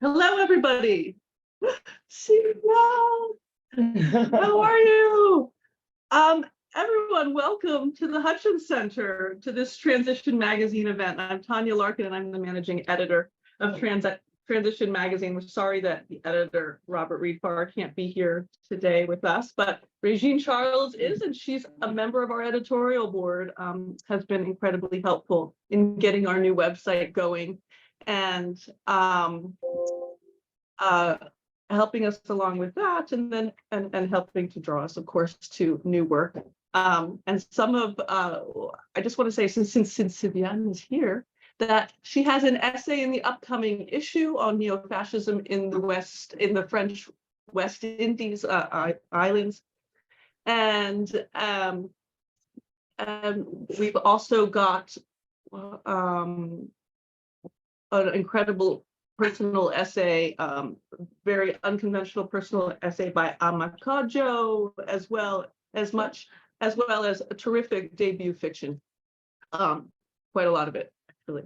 Hello, everybody. Cino, how are you? Everyone, welcome to the Hutchins Center, to this Transition Magazine event. I'm Tanya Larkin, and I'm the managing editor of Transition Magazine. We're sorry that the editor, Robert Reed Farr, can't be here today with us, but Regine Charles is, and she's a member of our editorial board, has been incredibly helpful in getting our new website going and helping us along with that, and then and helping to draw us, of course, to new work. And some of I just want to say, since Viviane is here, that she has an essay in the upcoming issue on neo-fascism in the West, in the French West Indies islands, and we've also got an incredible personal essay, very unconventional personal essay by Amakajo, as well as a terrific debut fiction, quite a lot of it actually.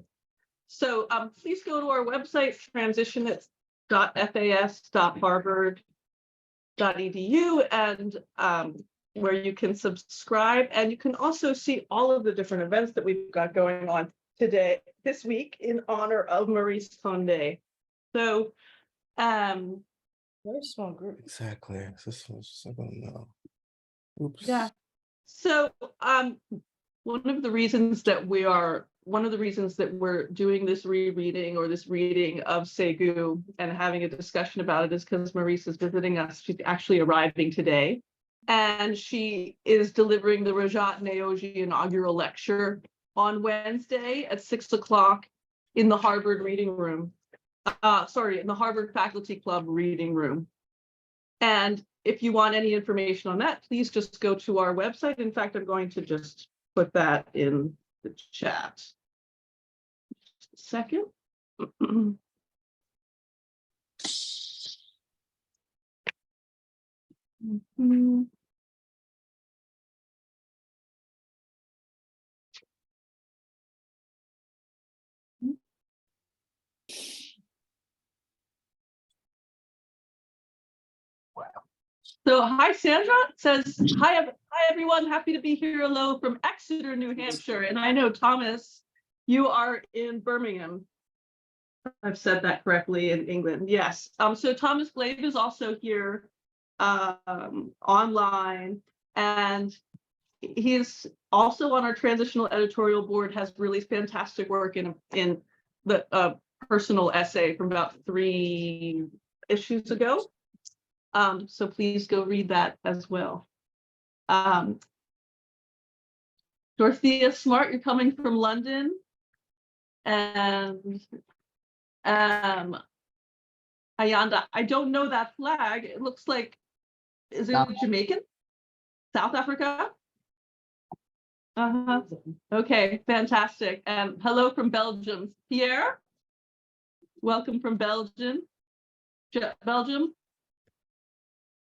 So please go to our website, transition@fas.harvard.edu, and where you can subscribe, and you can also see all of the different events that we've got going on this week in honor of Maryse Condé. So very small group. Exactly. This was, I don't know. Oops. Yeah. So one of the reasons that we're doing this rereading, or this reading of Segu, and having a discussion about it, is because Maryse is visiting us. She's actually arriving today, and she is delivering the Rajat Naoji inaugural lecture on Wednesday at 6 o'clock in the Harvard reading room. In the Harvard Faculty Club reading room. And if you want any information on that, please just go to our website. In fact, I'm going to just put that in the chat. Just a second. So hi, Sandra says, hi everyone, happy to be here. Hello from Exeter, New Hampshire. And I know, Thomas, you are in Birmingham. I've said that correctly, in England. Yes. So Thomas Glave is also here online, and he's also on our transitional editorial board, has really fantastic work in the personal essay from about 3 issues ago. So please go read that as well. Dorothea Smart, you're coming from London. And Ayanda, I don't know that flag. It looks like, is it Jamaican? South Africa? Okay, fantastic. And hello from Belgium. Pierre, welcome from Belgium.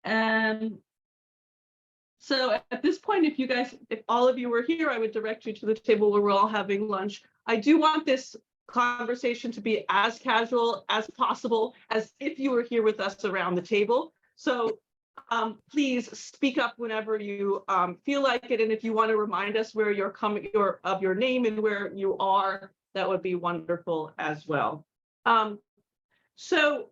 And so at this point, if all of you were here, I would direct you to the table where we're all having lunch. I do want this conversation to be as casual as possible, as if you were here with us around the table. So please speak up whenever you feel like it. And if you want to remind us where you're coming, of your name and where you are, that would be wonderful as well. So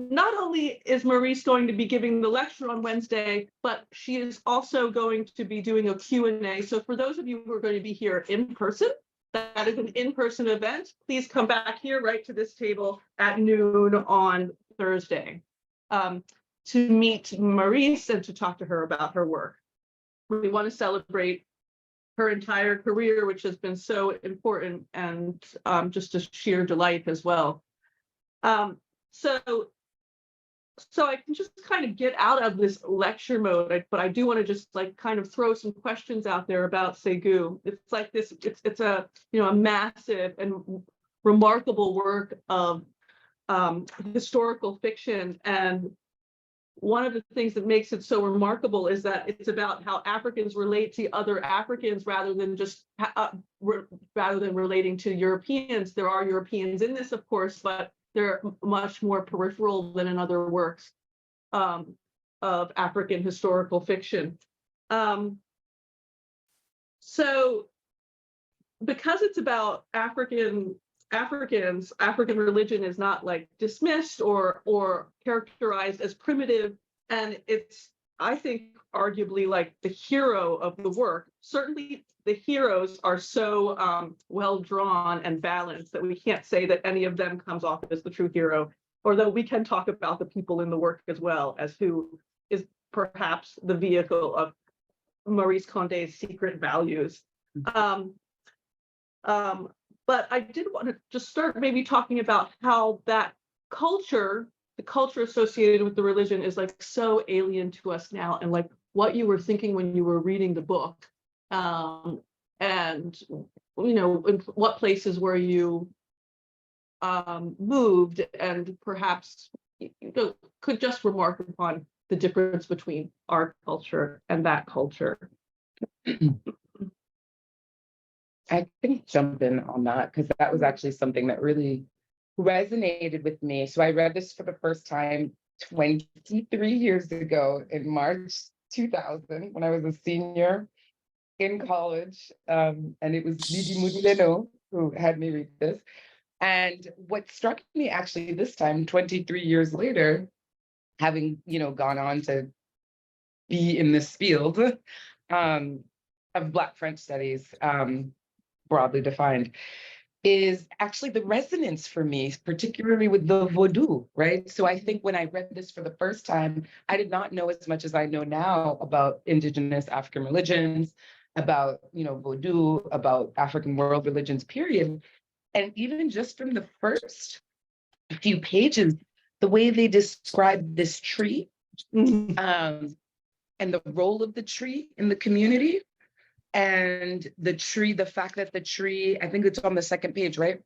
not only is Maryse going to be giving the lecture on Wednesday, but she is also going to be doing a Q&A. So for those of you who are going to be here in person, that is an in-person event, please come back here right to this table at noon on Thursday to meet Maryse and to talk to her about her work. We want to celebrate her entire career, which has been so important, and just a sheer delight as well. So I can just kind of get out of this lecture mode, but I do want to just kind of throw some questions out there about Segu. It's like this, it's a a massive and remarkable work of historical fiction, and one of the things that makes it so remarkable is that it's about how Africans relate to other Africans rather than just rather than relating to Europeans. There are Europeans in this, of course, but they're much more peripheral than in other works of African historical fiction. So because it's about African religion is not like dismissed or characterized as primitive, and it's, I think, arguably like the hero of the work. Certainly the heroes are so well drawn and balanced that we can't say that any of them comes off as the true hero, although we can talk about the people in the work as well as who is perhaps the vehicle of Maryse Condé's secret values. But I did want to just start maybe talking about how that culture, the culture associated with the religion, is like so alien to us now, and like what you were thinking when you were reading the book, and you know, in what places were you moved, and perhaps you know, could just remark upon the difference between our culture and that culture. I can jump in on that because that was actually something that really resonated with me. So I read this for the first time 23 years ago in March 2000 when I was a senior in college. And it was Lidi Moudileno who had me read this. And what struck me actually this time, 23 years later, having, you know, gone on to be in this field of Black French studies, broadly defined, is actually the resonance for me, particularly with the Vodou, right? So I think when I read this for the first time, I did not know as much as I know now about indigenous African religions, about, you know, Vodou, about African world religions, period. And even just from the first few pages, the way they describe this tree, and the role of the tree in the community, and the tree, the fact that the tree, I think it's on the second page, right?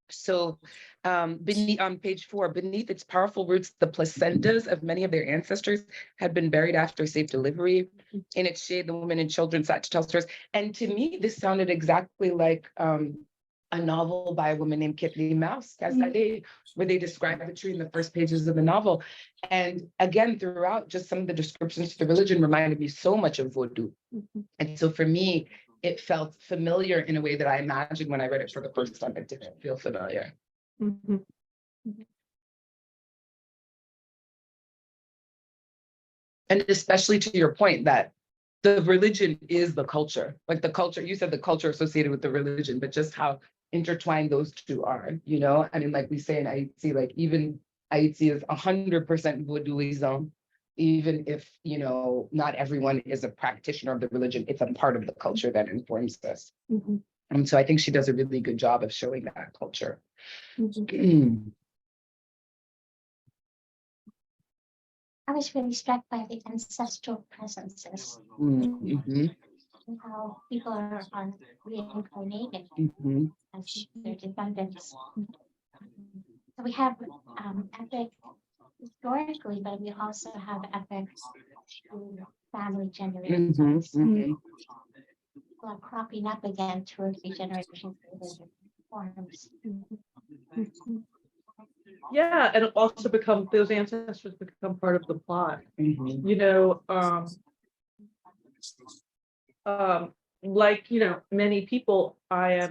So beneath, on page 4, beneath its powerful roots, the placentas of many of their ancestors had been buried after safe delivery. In its shade, the women and children sat to tell stories. And to me, this sounded exactly like a novel by a woman named Kitli Mouse, where they describe the tree in the first pages of the novel. And again, throughout, just some of the descriptions to the religion reminded me so much of Vodou. And so for me, it felt familiar in a way that I imagined when I read it for the first time. It didn't feel familiar. And especially to your point that the religion is the culture, like the culture, you said the culture associated with the religion, but just how intertwined those two are, you know? I mean, like we say in Haiti, like even Haiti is 100% Vodouism, even if, you know, not everyone is a practitioner of the religion, it's a part of the culture that informs us. And so I think she does a really good job of showing that culture. I was really struck by the ancestral presences Mm-hmm. and how people are reincarnated as their descendants. So we have epic historically, but we also have epics through family generations. People are cropping up again 2 or 3 generations later. Forms. Yeah, and it also become, those ancestors become part of the plot. You know, like, you know, many people, I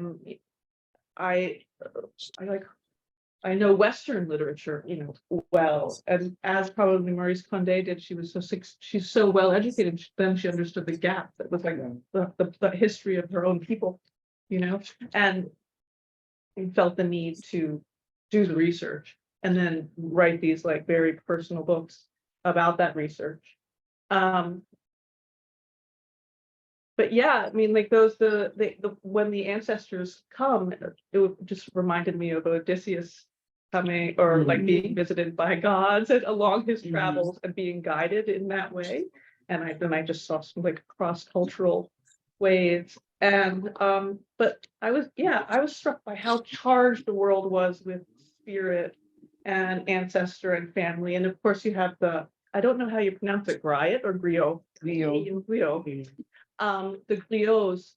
know Western literature, you know, well, and as probably Maryse Condé did, she's so well educated, then she understood the gap that was like the history of her own people, you know, and felt the need to do the research and then write these like very personal books about that research. But yeah, I mean, like those, when the ancestors come, it just reminded me of Odysseus coming, or like being visited by gods along his travels and being guided in that way. And I just saw some like cross-cultural ways. And but I was struck by how charged the world was with spirit and ancestor and family. And of course you have the I don't know how you pronounce it, griot or griot. Griot. Griot. The griots,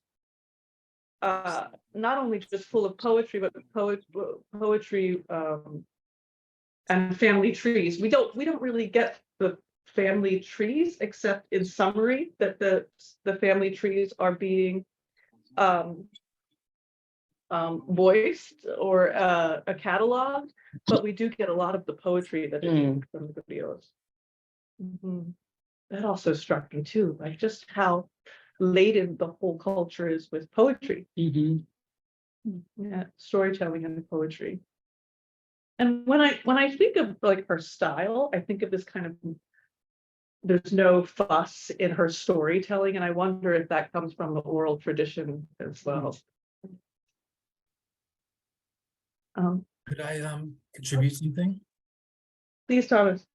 not only just full of poetry, but poetry and family trees. We don't really get the family trees except in summary that the family trees are being voiced or a catalog, but we do get a lot of the poetry that is from the videos. That also struck me too, like just how laden the whole culture is with poetry. Yeah, storytelling and poetry. And when I think of like her style, I think of this kind of, there's no fuss in her storytelling, and I wonder if that comes from the oral tradition as well. Could I contribute something? Please, Thomas.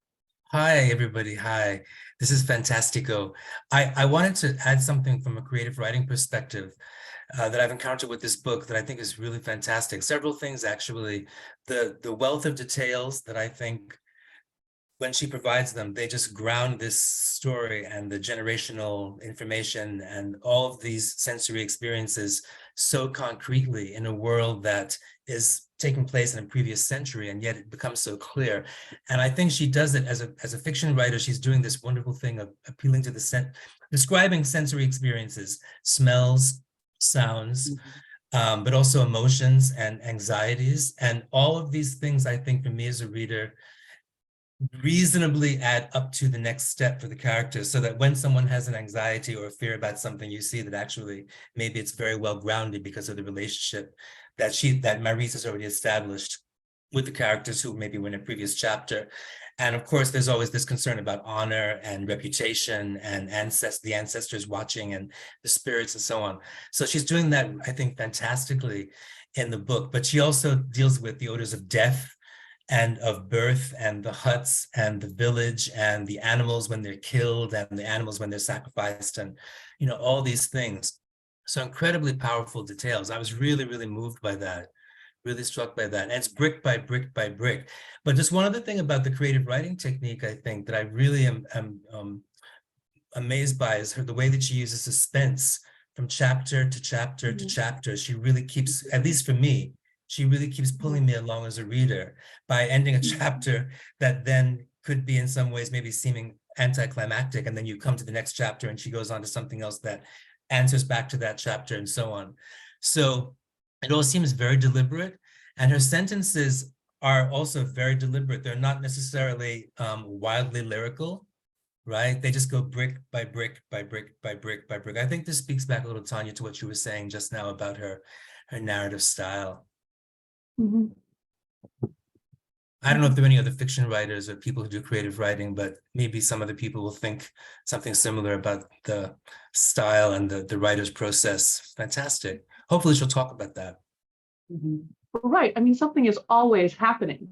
Hi, everybody. Hi, this is Fantastico. I wanted to add something from a creative writing perspective that I've encountered with this book that I think is really fantastic. Several things, actually. The wealth of details that I think when she provides them, they just ground this story and the generational information and all of these sensory experiences so concretely in a world that is taking place in a previous century, and yet it becomes so clear. And I think she does it as a fiction writer. She's doing this wonderful thing of appealing to the describing sensory experiences, smells, sounds, but also emotions and anxieties. And all of these things, I think, for me as a reader, reasonably add up to the next step for the characters, so that when someone has an anxiety or a fear about something, you see that actually maybe it's very well grounded because of the relationship that Maryse has already established with the characters who maybe were in a previous chapter. And of course, there's always this concern about honor and reputation and the ancestors watching and the spirits and so on. So she's doing that, I think, fantastically in the book, but she also deals with the odors of death and of birth and the huts and the village and the animals when they're killed and the animals when they're sacrificed and, you know, all these things. So incredibly powerful details. I was really, really moved by that, really struck by that. And it's brick by brick by brick. But just one other thing about the creative writing technique, I think, that I really am amazed by is the way that she uses suspense from chapter to chapter to chapter. She really keeps, at least for me, she really keeps pulling me along as a reader by ending a chapter that then could be in some ways maybe seeming anticlimactic, and then you come to the next chapter and she goes on to something else that answers back to that chapter and so on. So it all seems very deliberate, and her sentences are also very deliberate. They're not necessarily wildly lyrical, right? They just go brick by brick by brick by brick by brick. I think this speaks back a little, Tanya, to what you were saying just now about her narrative style. I don't know if there are any other fiction writers or people who do creative writing, but maybe some other people will think something similar about the style and the writer's process. Fantastic. Hopefully she'll talk about that. Right. I mean, something is always happening,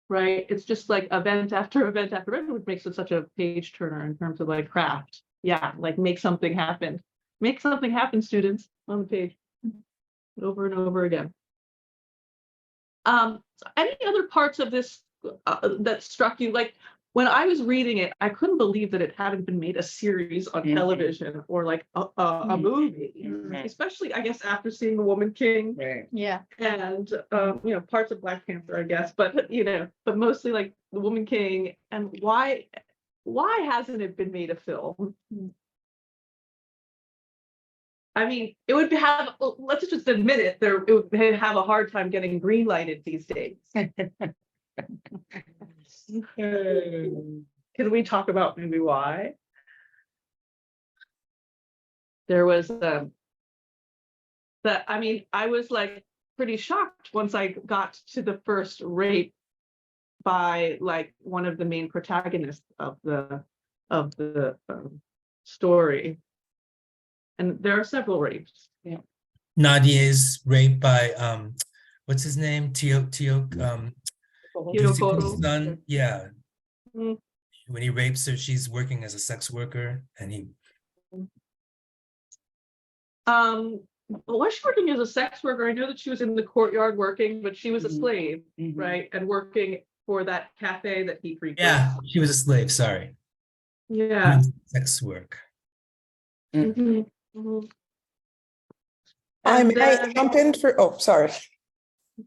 right? It's just like event after event after event, which makes it such a page turner in terms of like craft. Yeah, like make something happen. Make something happen, students, on the page. Over and over again. Any other parts of this that struck you? Like when I was reading it, I couldn't believe that it hadn't been made a series on television or like a movie, especially I guess after seeing The Woman King, Yeah. and you know, parts of Black Panther, I guess, but you know, but mostly like The Woman King. And why hasn't it been made a film? I mean, it would have, let's just admit it, it would have a hard time getting green lighted these days. Can we talk about maybe why? There was that, I mean, I was like pretty shocked once I got to the first rape by like one of the main protagonists of the story. And there are several rapes. Yeah. Nadia's raped by what's his name? Tio's son. Yeah. When he rapes her, she's working as a sex worker, and he was she working as a sex worker? I know that she was in the courtyard working, but she was a slave, right? And working for that cafe that he frequents. Yeah, she was a slave, sorry. Yeah. Sex work. Mhm, mhm. Hi, And may I then- jump in for, oh, sorry.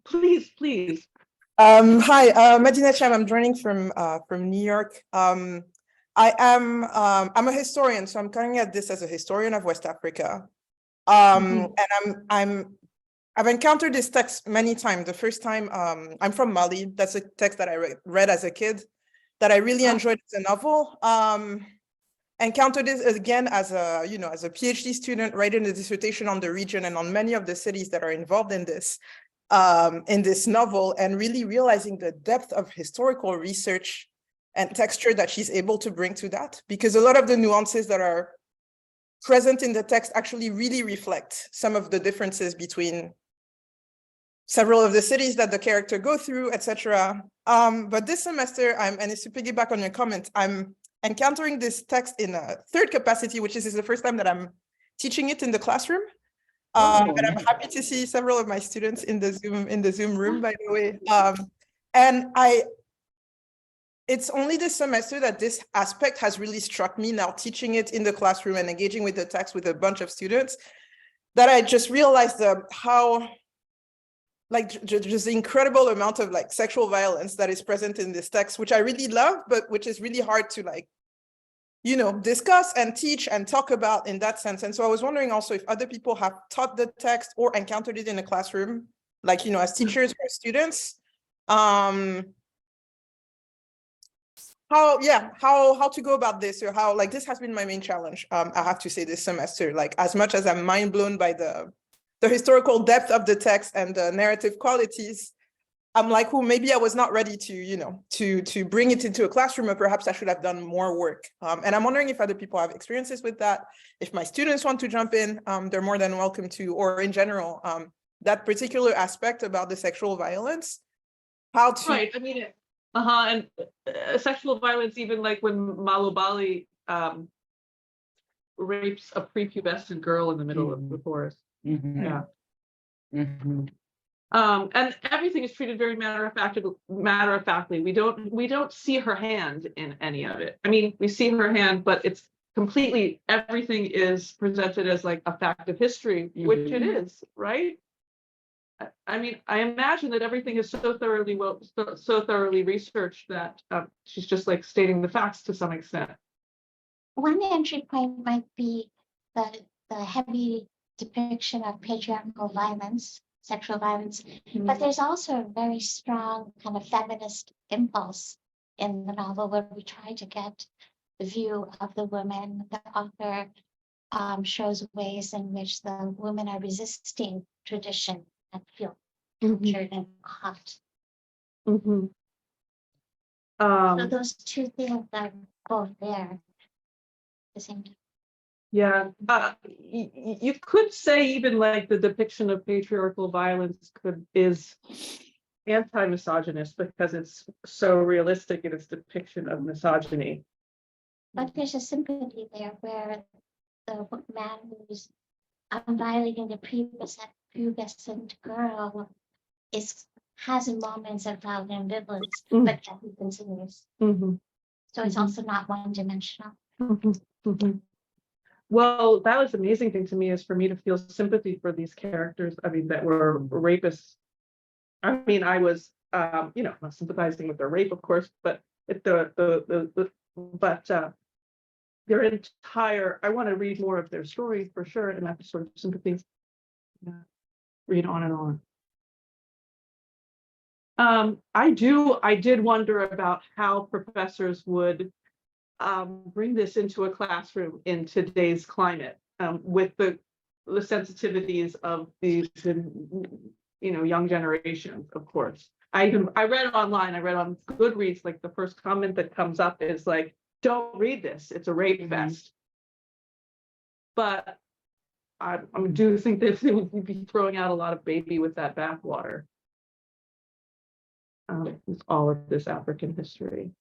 Please, please. Hi, Medina Cham, I'm joining from New York. I'm a historian, so I'm coming at this as a historian of West Africa. And I've encountered this text many times. The first time, I'm from Mali. That's a text that I read as a kid that I really enjoyed as a novel. Encountered this again as a, as a PhD student, writing a dissertation on the region and on many of the cities that are involved in this novel, and really realizing the depth of historical research and texture that she's able to bring to that, because a lot of the nuances that are present in the text actually really reflect some of the differences between several of the cities that the character go through, etc. But this semester, and it's to piggyback on your comment, I'm encountering this text in a third capacity, which is the first time that I'm teaching it in the classroom. And I'm happy to see several of my students in the Zoom room, by the way. And it's only this semester that this aspect has really struck me, now teaching it in the classroom and engaging with the text with a bunch of students, that I just realized how, like, just the incredible amount of like sexual violence that is present in this text, which I really love, but which is really hard to like, discuss and teach and talk about in that sense. And so I was wondering also if other people have taught the text or encountered it in a classroom, like, as teachers or students, how to go about this, or how, like, this has been my main challenge, I have to say, this semester. Like, as much as I'm mind blown by the historical depth of the text and the narrative qualities, I'm like, well, maybe I was not ready to, to bring it into a classroom, or perhaps I should have done more work. And I'm wondering if other people have experiences with that. If my students want to jump in, they're more than welcome to, or in general, that particular aspect about the sexual violence, how to. Right, I mean, and sexual violence, even like when Malobali rapes a prepubescent girl in the middle of the forest. Yeah. And everything is treated very matter of factly. We don't see her hand in any of it. I mean, we see her hand, but it's completely, everything is presented as like a fact of history, which it is, right? I mean, I imagine that everything is so thoroughly researched that she's just like stating the facts to some extent. One entry point might be the heavy depiction of patriarchal violence, sexual violence, but there's also a very strong kind of feminist impulse in the novel, where we try to get the view of the women. The author shows ways in which the women are resisting tradition and feel captured and caught. So those two things are both there at the same time. Yeah, you could say even like the depiction of patriarchal violence is anti-misogynist, because it's so realistic in its depiction of misogyny. But there's a sympathy there, where the man who's violating the pubescent girl has moments of loud ambivalence, but he continues. So it's also not one-dimensional. Well, that was the amazing thing to me, is for me to feel sympathy for these characters. I mean, that were rapists. I mean, I was, not sympathizing with their rape, of course, but their entire. I want to read more of their story for sure, and that sort of sympathy. Yeah. Read on and on. I did wonder about how professors would bring this into a classroom in today's climate, with the sensitivities of these, young generations, of course. I read online, I read on Goodreads, like the first comment that comes up is like, don't read this, it's a rape fest. But I do think that they would be throwing out a lot of baby with that bathwater. With all of this African history.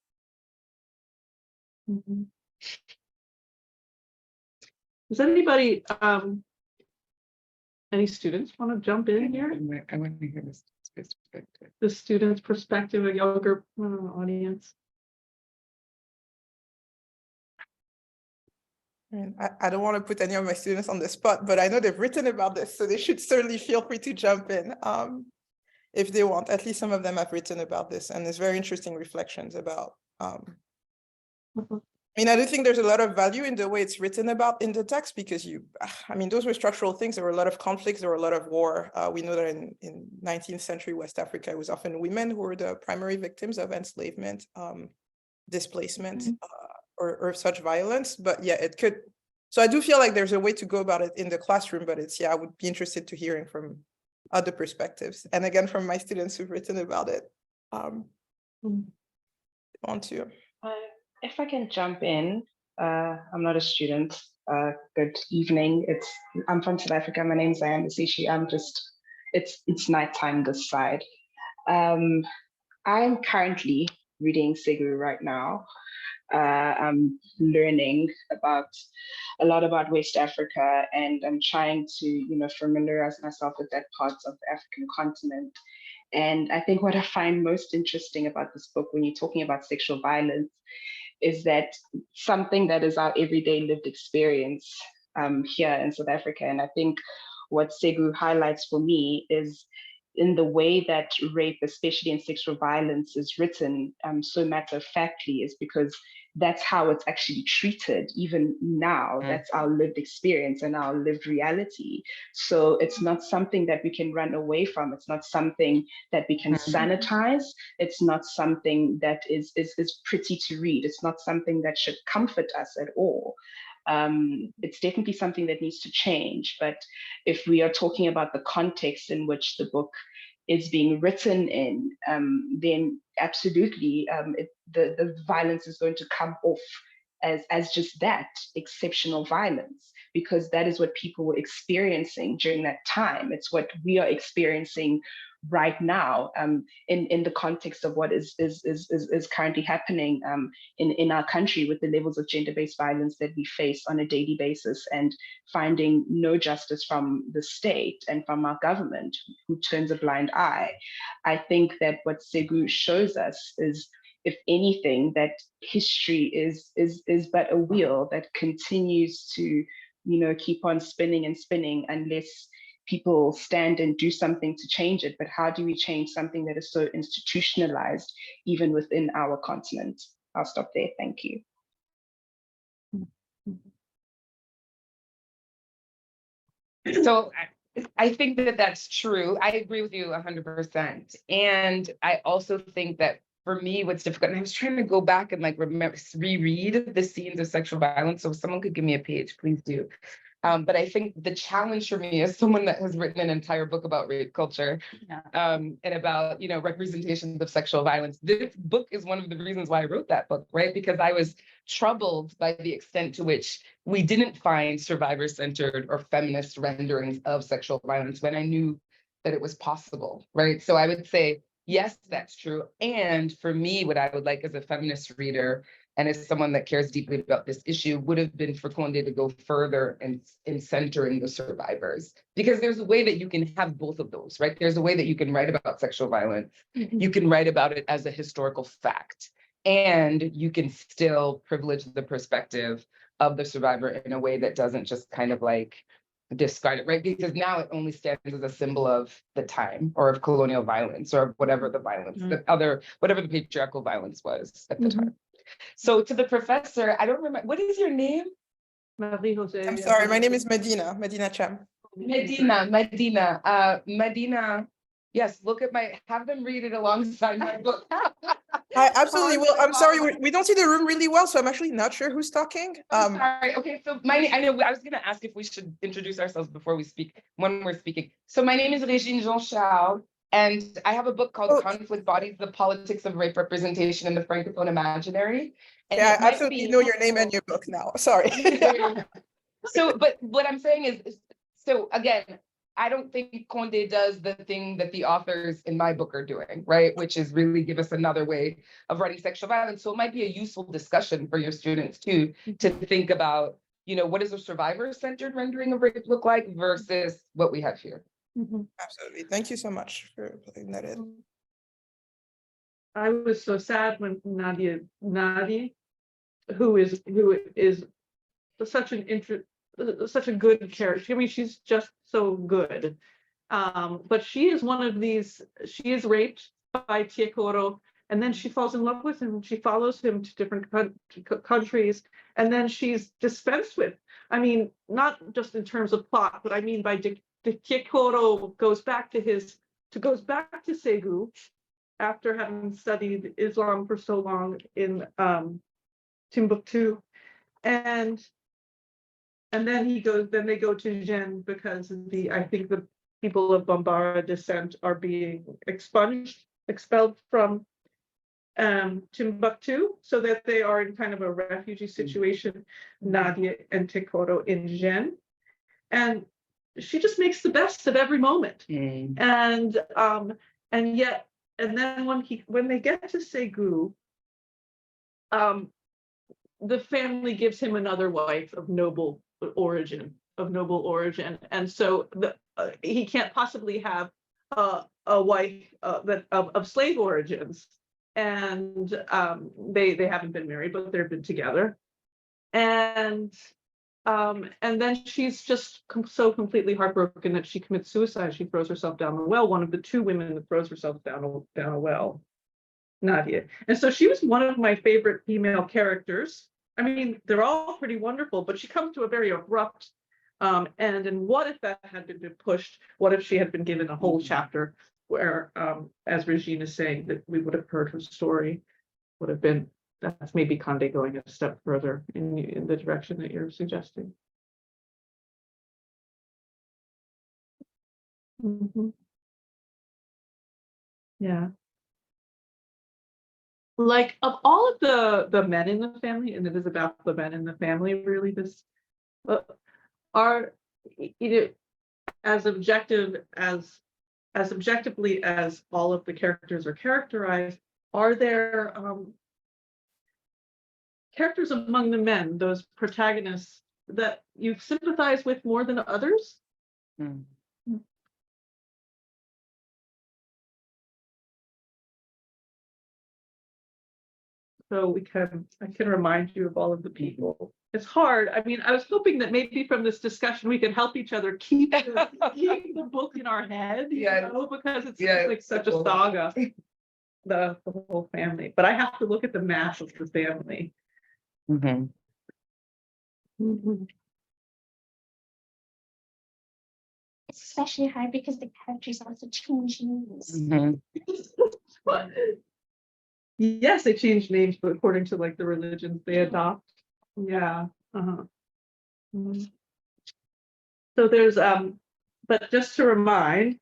Does anybody, any students want to jump in here? I want to hear this perspective. the student's perspective, a younger audience. And I don't want to put any of my students on the spot, but I know they've written about this, so they should certainly feel free to jump in if they want. At least some of them have written about this, and there's very interesting reflections about. I mean, I do think there's a lot of value in the way it's written about in the text, because I mean, those were structural things. There were a lot of conflicts, there were a lot of war. We know that in 19th century West Africa, it was often women who were the primary victims of enslavement, displacement, or such violence. But yeah, it could. So I do feel like there's a way to go about it in the classroom, but it's, yeah, I would be interested to hearing from other perspectives. And again, from my students who've written about it. Want to. If I can jump in, I'm not a student. Good evening. I'm from South Africa. My name is Ayanda Sishi. It's nighttime this side. I'm currently reading Segu right now. I'm learning a lot about West Africa, and I'm trying to, familiarize myself with that part of the African continent. And I think what I find most interesting about this book, when you're talking about sexual violence, is that something that is our everyday lived experience here in South Africa. And I think what Segu highlights for me is in the way that rape, especially in sexual violence, is written so matter-of-factly, is because that's how it's actually treated even now. That's our lived experience and our lived reality. So it's not something that we can run away from. It's not something that we can sanitize. It's not something that is pretty to read. It's not something that should comfort us at all. It's definitely something that needs to change. But if we are talking about the context in which the book is being written in, then absolutely the violence is going to come off as just that, exceptional violence, because that is what people were experiencing during that time. It's what we are experiencing right now in the context of what is currently happening in our country, with the levels of gender-based violence that we face on a daily basis, and finding no justice from the state and from our government, who turns a blind eye. I think that what Segu shows us is, if anything, that history is but a wheel that continues to, keep on spinning and spinning unless people stand and do something to change it. But how do we change something that is so institutionalized even within our continent? I'll stop there. Thank you. So I think that that's true. I agree with you 100%. And I also think that for me, what's difficult, and I was trying to go back and reread the scenes of sexual violence. So if someone could give me a page, please do. But I think the challenge for me, as someone that has written an entire book about rape culture, and about, representations of sexual violence, this book is one of the reasons why I wrote that book, right? Because I was troubled by the extent to which we didn't find survivor-centered or feminist renderings of sexual violence when I knew that it was possible, right? So I would say, yes, that's true. And for me, what I would like as a feminist reader, and as someone that cares deeply about this issue, would have been for Condé to go further in centering the survivors. Because there's a way that you can have both of those, right? There's a way that you can write about sexual violence. You can write about it as a historical fact, and you can still privilege the perspective of the survivor in a way that doesn't just kind of like discard it, right? Because now it only stands as a symbol of the time, or of colonial violence, or of whatever the violence, whatever the patriarchal violence was at the time. So to the professor, I don't remember, what is your name? Marie-José. I'm sorry, my name is Medina Cham. Medina, yes, have them read it alongside my book. I absolutely will. I'm sorry, we don't see the room really well, so I'm actually not sure who's talking. Sorry. Okay, so I know I was going to ask if we should introduce ourselves before we speak, when we're speaking. So my name is Régine Jean-Charles, and I have a book called Conflict Bodies, The Politics of Rape Representation in the Francophone Imaginary. And yeah, I absolutely know your name and your book now. Sorry. So, but what I'm saying is, so again, I don't think Condé does the thing that the authors in my book are doing, right? Which is really give us another way of writing sexual violence. So it might be a useful discussion for your students too, to think about, what does a survivor-centered rendering of rape look like versus what we have here? Absolutely. Thank you so much for putting that in. I was so sad when Nadia, who is such such a good character. I mean, she's just so good. But she is one of these. She is raped by Tiekoro, and then she falls in love with him. She follows him to different countries, and then she's dispensed with. I mean, not just in terms of plot, but I mean by Tiekoro goes back to Segu after having studied Islam for so long in Timbuktu, and then they go to Jen because I think the people of Bambara descent are being expelled from Timbuktu, so that they are in kind of a refugee situation, Nadia and Tekoro in Jen. And she just makes the best of every moment. And then when they get to Segu, the family gives him another wife of noble origin, and so he can't possibly have a wife that of slave origins, and they haven't been married, but they've been together, and then she's just so completely heartbroken that she commits suicide. She throws herself down the well. One of the two women that throws herself down a well, Nadia. And so she was one of my favorite female characters. I mean, they're all pretty wonderful, but she comes to a very abrupt end. And what if that had been pushed? What if she had been given a whole chapter where, as Regine is saying, that we would have heard her story? Would have been, that's maybe Condé going a step further in the direction that you're suggesting. Yeah. Like, of all of the men in the family, and it is about the men in the family, really, this are as objectively as all of the characters are characterized, are there characters among the men, those protagonists, that you sympathize with more than others? So I can remind you of all of the people. It's hard. I mean, I was hoping that maybe from this discussion we could help each other keep the book in our head, because it's like such a saga, the whole family. But I have to look at the mass of the family. It's especially hard because the characters also change names. Yes, they change names, but according to like the religions they adopt. Yeah. So there's but just to remind,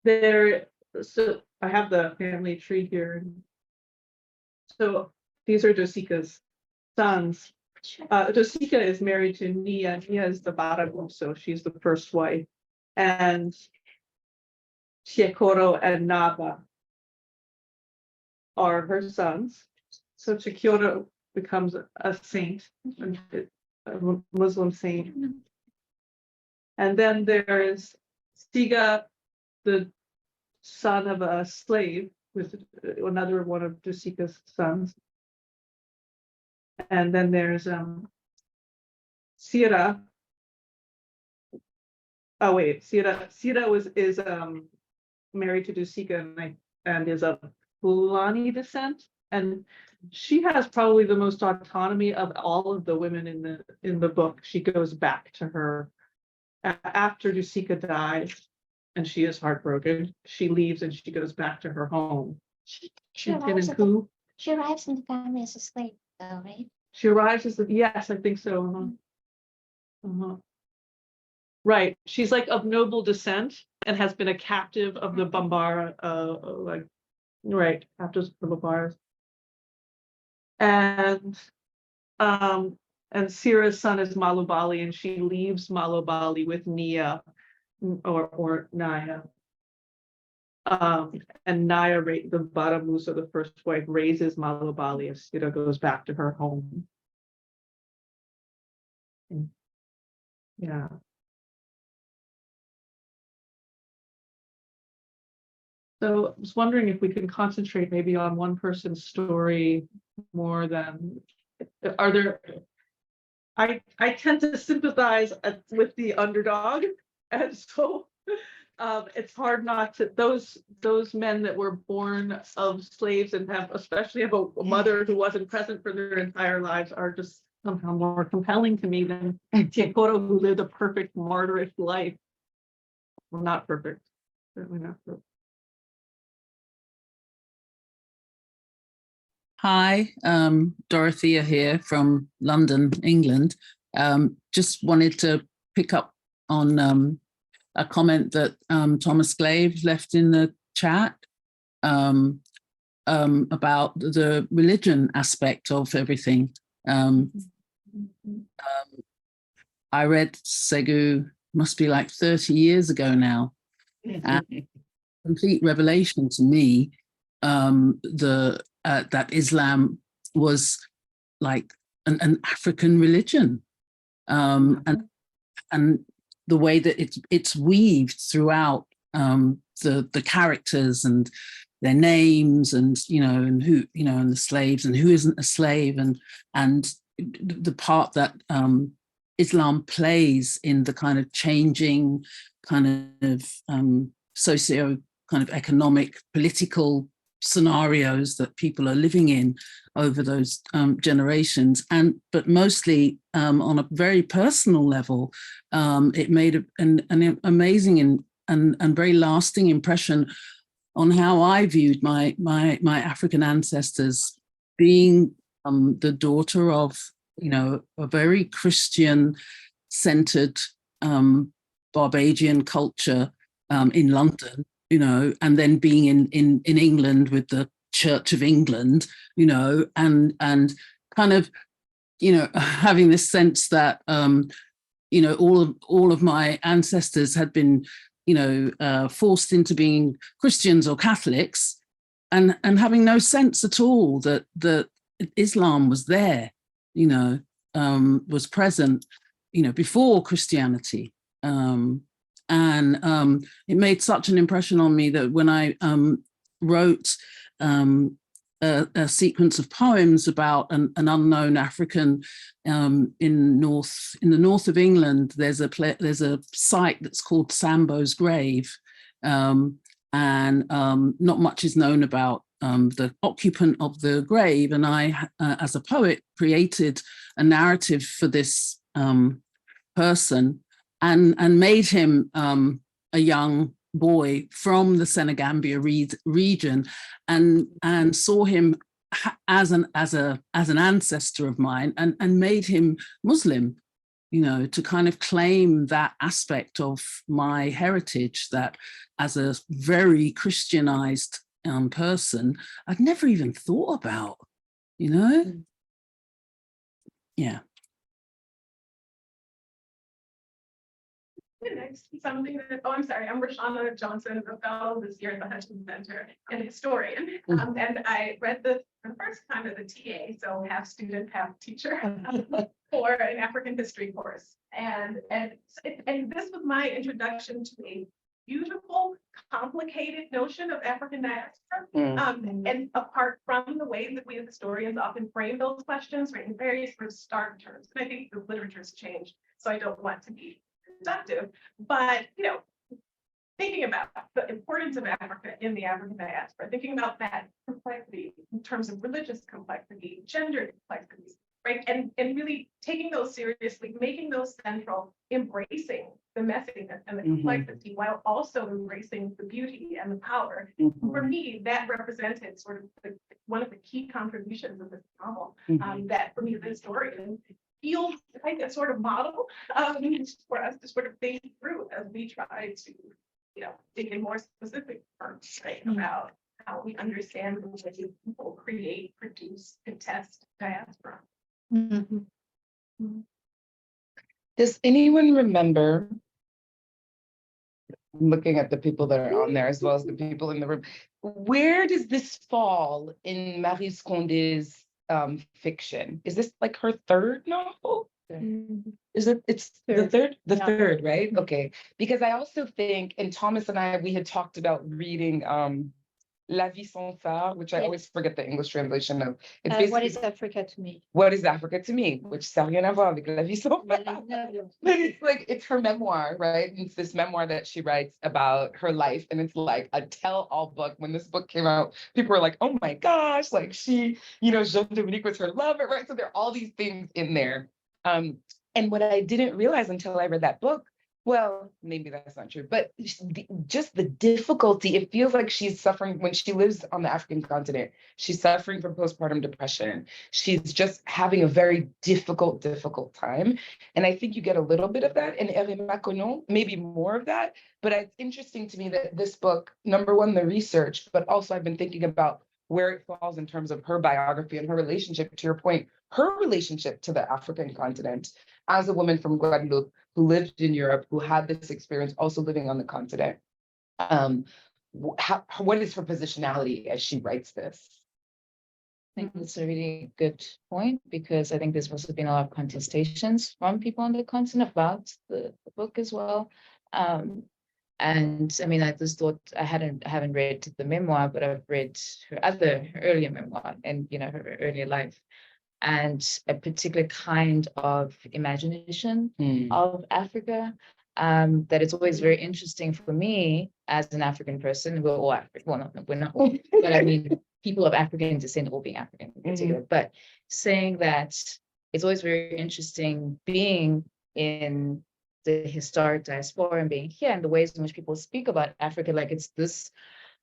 so I have the family tree here. So these are Josica's sons. Josica is married to Nia. Nia is the Barabu, so she's the first wife. And Chiekoro and Naba are her sons. So Chiekoro becomes a saint, a Muslim saint. And then there is Siga, the son of a slave, with another one of Josica's sons. And then there's Sira. Oh wait, Sira is married to Duca and is of Fulani descent, and she has probably the most autonomy of all of the women in the book. She goes back to her after Duca dies, and she is heartbroken. She leaves and she goes back to her home. She arrives in the family as a slave, though, right? She arrives as yes, I think so. Right, she's like of noble descent and has been a captive of the Bambara, captives of the Bambaras. And Sira's son is Malubali, and she leaves Malubali with Nia or Naya. And Naya, the Baramusa, the first wife, raises Malubali as Sira goes back to her home. Yeah. So I was wondering if we can concentrate maybe on one person's story more than, are there, I tend to sympathize with the underdog. And so it's hard not to, those men that were born of slaves and have, especially have a mother who wasn't present for their entire lives, are just somehow more compelling to me than Teokoro, who lived a perfect martyrish life. Well, not perfect, certainly not perfect. Hi, Dorothea here from London, England. Just wanted to pick up on a comment that Thomas Glave left in the chat about the religion aspect of everything. I read Segu, must be like 30 years ago now. And complete revelation to me, that Islam was like an African religion, and the way that it's weaved throughout the characters and their names, and and who and the slaves and who isn't a slave, and the part that Islam plays in the kind of changing kind of socio kind of economic political scenarios that people are living in over those generations, but mostly on a very personal level, it made an amazing and very lasting impression on how I viewed my African ancestors, being the daughter of a very Christian-centered Barbadian culture in London, and then being in England with the Church of England, and kind of, having this sense that, all of my ancestors had been, forced into being Christians or Catholics, and having no sense at all that Islam was there, was present, before Christianity. And it made such an impression on me that when I wrote a sequence of poems about an unknown African in the north of England, there's a site that's called Sambo's Grave, and not much is known about the occupant of the grave. And I, as a poet, created a narrative for this person, and made him a young boy from the Senegambia region, and saw him as an ancestor of mine, and made him Muslim, to kind of claim that aspect of my heritage that, as a very Christianized person, I'd never even thought about, Yeah. Something that, I'm sorry, I'm Rashana Johnson, a fellow this year at the Hutchins Center, and historian. And I read this the first time as a TA, so half student, half teacher, for an African history course. And this was my introduction to a beautiful, complicated notion of African diaspora, and apart from the way that we as historians often frame those questions, right, in very sort of stark terms. And I think the literature's changed, so I don't want to be productive, but thinking about the importance of Africa in the African diaspora, thinking about that complexity in terms of religious complexity, gender complexities, right, and really taking those seriously, making those central, embracing the messiness and the complexity, while also embracing the beauty and the power. For me, that represented sort of one of the key contributions of this novel, that for me as a historian feels like a sort of model for us to sort of think through as we try to, think in more specific terms, right, about how we understand the way people create, produce, contest diaspora. Does anyone remember, looking at the people that are on there as well as the people in the room, where does this fall in Maryse Condé's fiction? Is this like her third novel? it's the Yeah. third, right? Okay, because I also think, and Thomas and we had talked about reading La Vie Sans Phare, which I Yes. always forget the English translation of. It's What basically is Africa to me? What is Africa to me, which ça rien à voir avec La Vie Sans Phare. But it's like, it's her memoir, right? It's this memoir that she writes about her life. And it's like a tell-all book. When this book came out, people were like, oh my gosh, like she, Jean-Dominique was her lover, right? So there are all these things in there. And what I didn't realize until I read that book, well, maybe that's not true, but just the difficulty, it feels like she's suffering when she lives on the African continent. She's suffering from postpartum depression. She's just having a very difficult time. And I think you get a little bit of that in Maryse Condé, maybe more of that. But it's interesting to me that this book, number one, the research, but also I've been thinking about where it falls in terms of her biography and her relationship, to your point, her relationship to the African continent as a woman from Guadeloupe who lived in Europe, who had this experience also living on the continent. What is her positionality as she writes this? I think that's a really good point, because I think there's also been a lot of contestations from people on the continent about the book as well. And I mean, I just thought I haven't read the memoir, but I've read her earlier memoir and her earlier life, and a particular kind of imagination of Africa. That it's always very interesting for me as an African person. We're all African. Well, no, we're not all, but I mean, people of African descent, all being African in particular. But saying that it's always very interesting being in the historic diaspora and being here, and the ways in which people speak about Africa, like it's this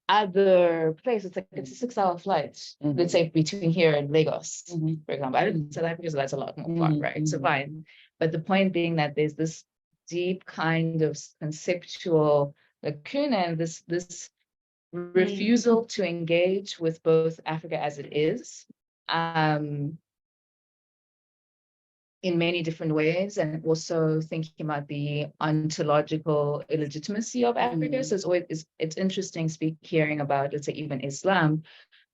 other place. It's like it's a 6-hour flight, let's say, between here and Lagos, for example. I live in South Africa, so that's a lot more far, right? So fine. But the point being that there's this deep kind of conceptual lacuna and this refusal to engage with both Africa as it is, in many different ways, and also thinking about the ontological illegitimacy of Africa. So it's interesting hearing about, let's say, even Islam,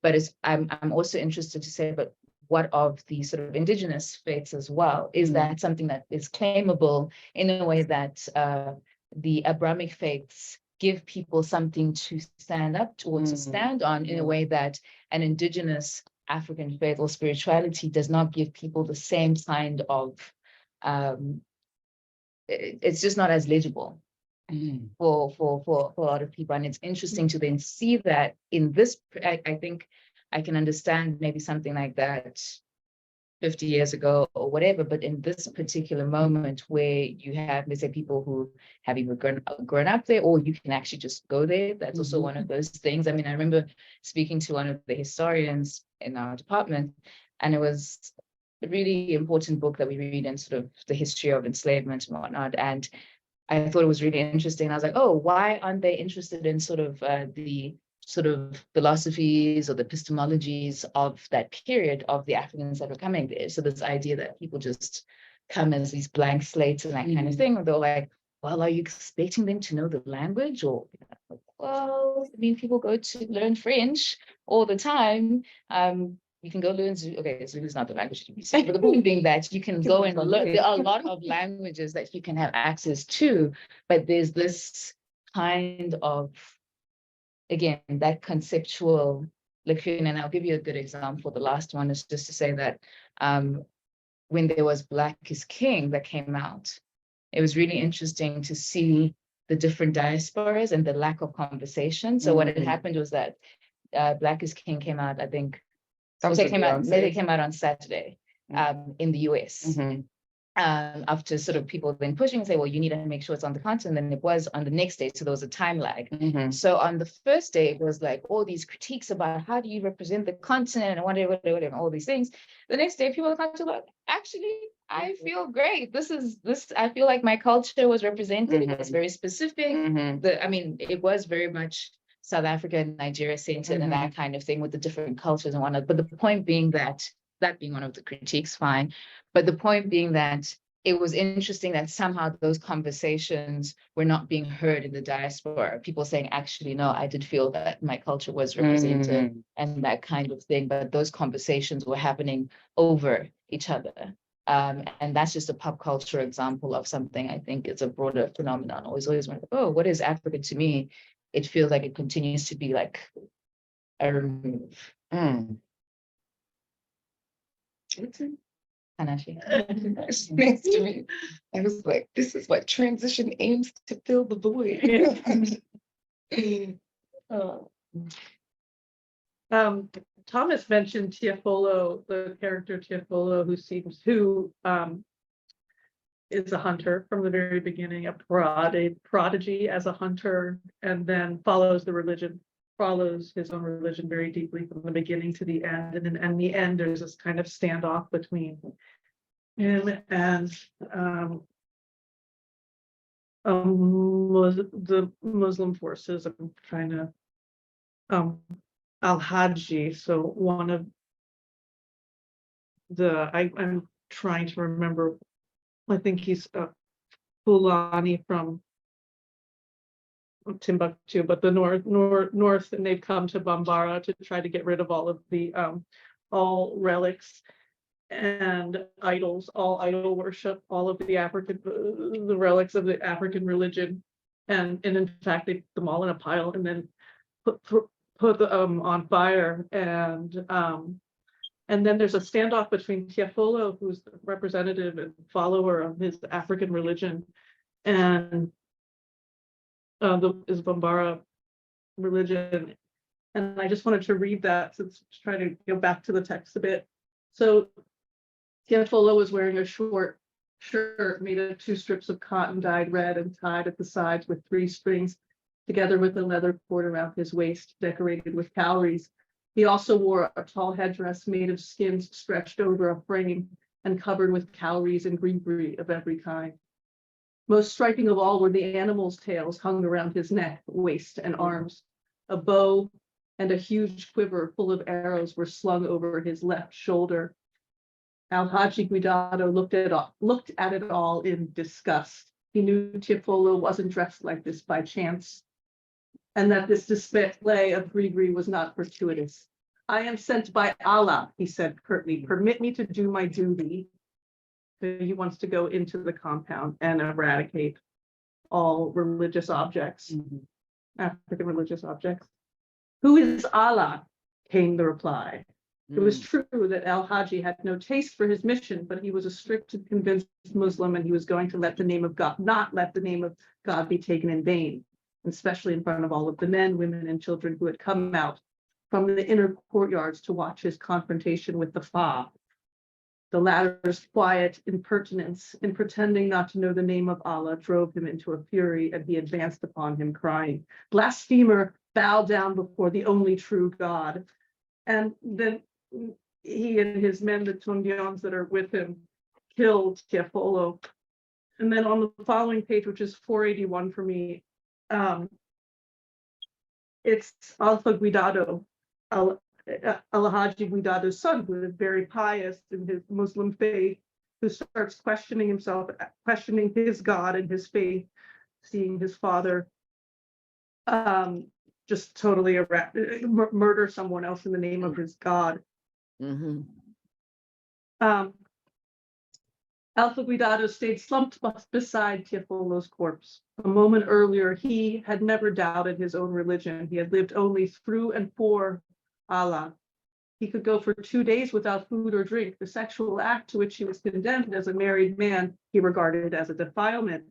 but I'm also interested to say, but what of the sort of indigenous faiths as well? Is that something that is claimable in a way that the Abrahamic faiths give people something to stand up to or to stand on, in a way that an indigenous African faith or spirituality does not give people the same kind of, it's just not as legible for a lot of people. And it's interesting to then see that in this, I think I can understand maybe something like that 50 years ago or whatever, but in this particular moment where you have, let's say, people who have either grown up there, or you can actually just go there. That's also one of those things. I mean, I remember speaking to one of the historians in our department, and it was a really important book that we read in sort of the history of enslavement and whatnot. And I thought it was really interesting. I was like, oh, why aren't they interested in sort of the sort of philosophies or the epistemologies of that period of the Africans that were coming there? So this idea that people just come as these blank slates and that kind of thing, and they're like, well, are you expecting them to know the language? Or, well, I mean, people go to learn French all the time. You can go learn Zulu. Okay, Zulu is not the language to be saying, but the point being that you can go and learn. There are a lot of languages that you can have access to, but there's this kind of, again, that conceptual lacuna. And I'll give you a good example. The last one is just to say that when there was Black is King that came out, it was really interesting to see the different diasporas and the lack of conversation. So what had happened was that Black is King came out, I think, they came out on Saturday in the US. After sort of people then pushing and say, well, you need to make sure it's on the continent, and it was on the next day, so there was a time lag. So on the first day, it was like all these critiques about how do you represent the continent and whatever, all these things. The next day, people come to like, actually, I feel great. This, I feel like my culture was represented. It was very specific. I mean, it was very much South Africa and Nigeria centered and that kind of thing with the different cultures and whatnot. But the point being that being one of the critiques, fine. But the point being that it was interesting that somehow those conversations were not being heard in the diaspora. People saying, actually, no, I did feel that my culture was represented and that kind of thing. But those conversations were happening over each other. And that's just a pop culture example of something I think is a broader phenomenon. Always wonder, oh, what is African to me? It feels like it continues to be like a remove. It's nice to me. I was like, this is what transition aims to fill the void. Thomas mentioned Tiafolo, the character Tiafolo, who is a hunter from the very beginning, a prodigy as a hunter, and then follows his own religion very deeply from the beginning to the end. And then in the end, there's this kind of standoff between him and the Muslim forces. I'm trying to Al-Haji. So one of I'm trying to remember. I think he's Fulani from Timbuktu, but the north, and they've come to Bambara to try to get rid of all of the all relics and idols, all idol worship, all of the relics of the African religion, and in fact they put them all in a pile and then put them on fire. And then there's a standoff between Tiafolo, who's the representative and follower of his African religion, and is Bambara religion. And I just wanted to read that to try to go back to the text a bit. So Tiafolo was wearing a short shirt made of 2 strips of cotton dyed red and tied at the sides with 3 strings, together with a leather cord around his waist decorated with cowries. He also wore a tall headdress made of skins stretched over a frame and covered with cowries and greenery of every kind. Most striking of all were the animals' tails hung around his neck, waist, and arms. A bow and a huge quiver full of arrows were slung over his left shoulder. Al-Haji Guidado looked at it all in disgust. He knew Tiafolo wasn't dressed like this by chance, and that this display of greenery was not fortuitous. I am sent by Allah, he said curtly. Permit me to do my duty. He wants to go into the compound and eradicate all religious objects, African religious objects. Who is Allah? Came the reply. It was true that Al-Haji had no taste for his mission, but he was a strict and convinced Muslim, and he was going to let the name of God, not let the name of God be taken in vain, especially in front of all of the men, women, and children who had come out from the inner courtyards to watch his confrontation with the Fa. The latter's quiet impertinence in pretending not to know the name of Allah drove him into a fury, and he advanced upon him, crying, "Blasphemer, bow down before the only true God." And then he and his men, the Tundians that are with him, killed Tiafolo. And then on the following page, which is 481 for me, it's Alpha Guidado, Al-Haji Guidado's son, who is very pious in his Muslim faith, who starts questioning himself, questioning his God and his faith, seeing his father just totally murder someone else in the name of his God. Alpha Guidado stayed slumped beside Tiafolo's corpse. A moment earlier, he had never doubted his own religion. He had lived only through and for Allah. He could go for 2 days without food or drink. The sexual act to which he was condemned as a married man, he regarded as a defilement.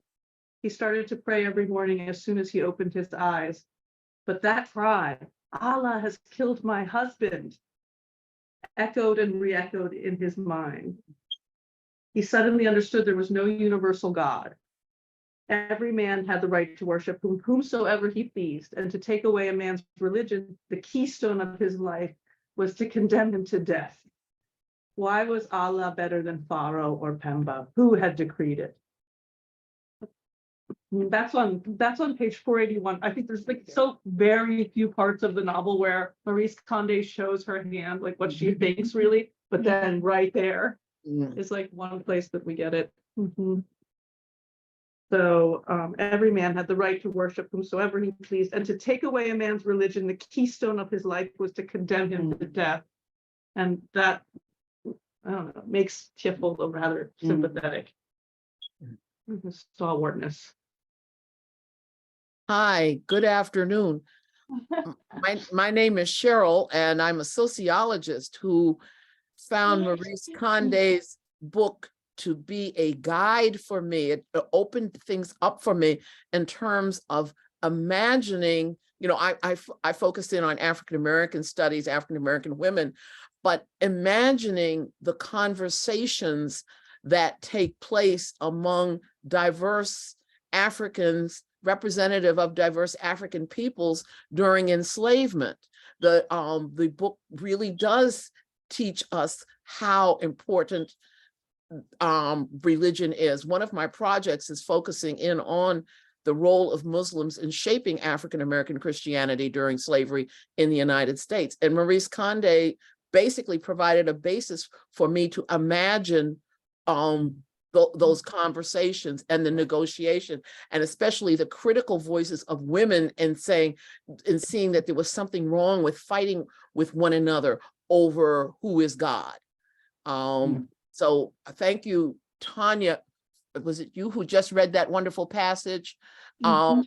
He started to pray every morning as soon as he opened his eyes. But that cry, "Allah has killed my husband," echoed and re-echoed in his mind. He suddenly understood there was no universal God. Every man had the right to worship whomsoever he pleased, and to take away a man's religion, the keystone of his life, was to condemn him to death. Why was Allah better than Pharaoh or Pemba? Who had decreed it? That's on page 481. I think there's like so very few parts of the novel where Maryse Condé shows her hand, like what she thinks really, but then right there is like one place that we get it. So every man had the right to worship whomsoever he pleased, and to take away a man's religion, the keystone of his life was to condemn him to death. And that I don't know, makes Tiffle rather sympathetic. The stalwartness. Hi, good afternoon. My name is Cheryl, and I'm a sociologist who found Maryse Condé's book to be a guide for me. It opened things up for me in terms of imagining, I focused in on African-American studies, African-American women, but imagining the conversations that take place among diverse Africans, representative of diverse African peoples during enslavement. The book really does teach us how important religion is. One of my projects is focusing in on the role of Muslims in shaping African-American Christianity during slavery in the United States. And Maryse Condé basically provided a basis for me to imagine those conversations and the negotiation, and especially the critical voices of women and seeing that there was something wrong with fighting with one another over who is God. So thank you, Tanya. Was it you who just read that wonderful passage? For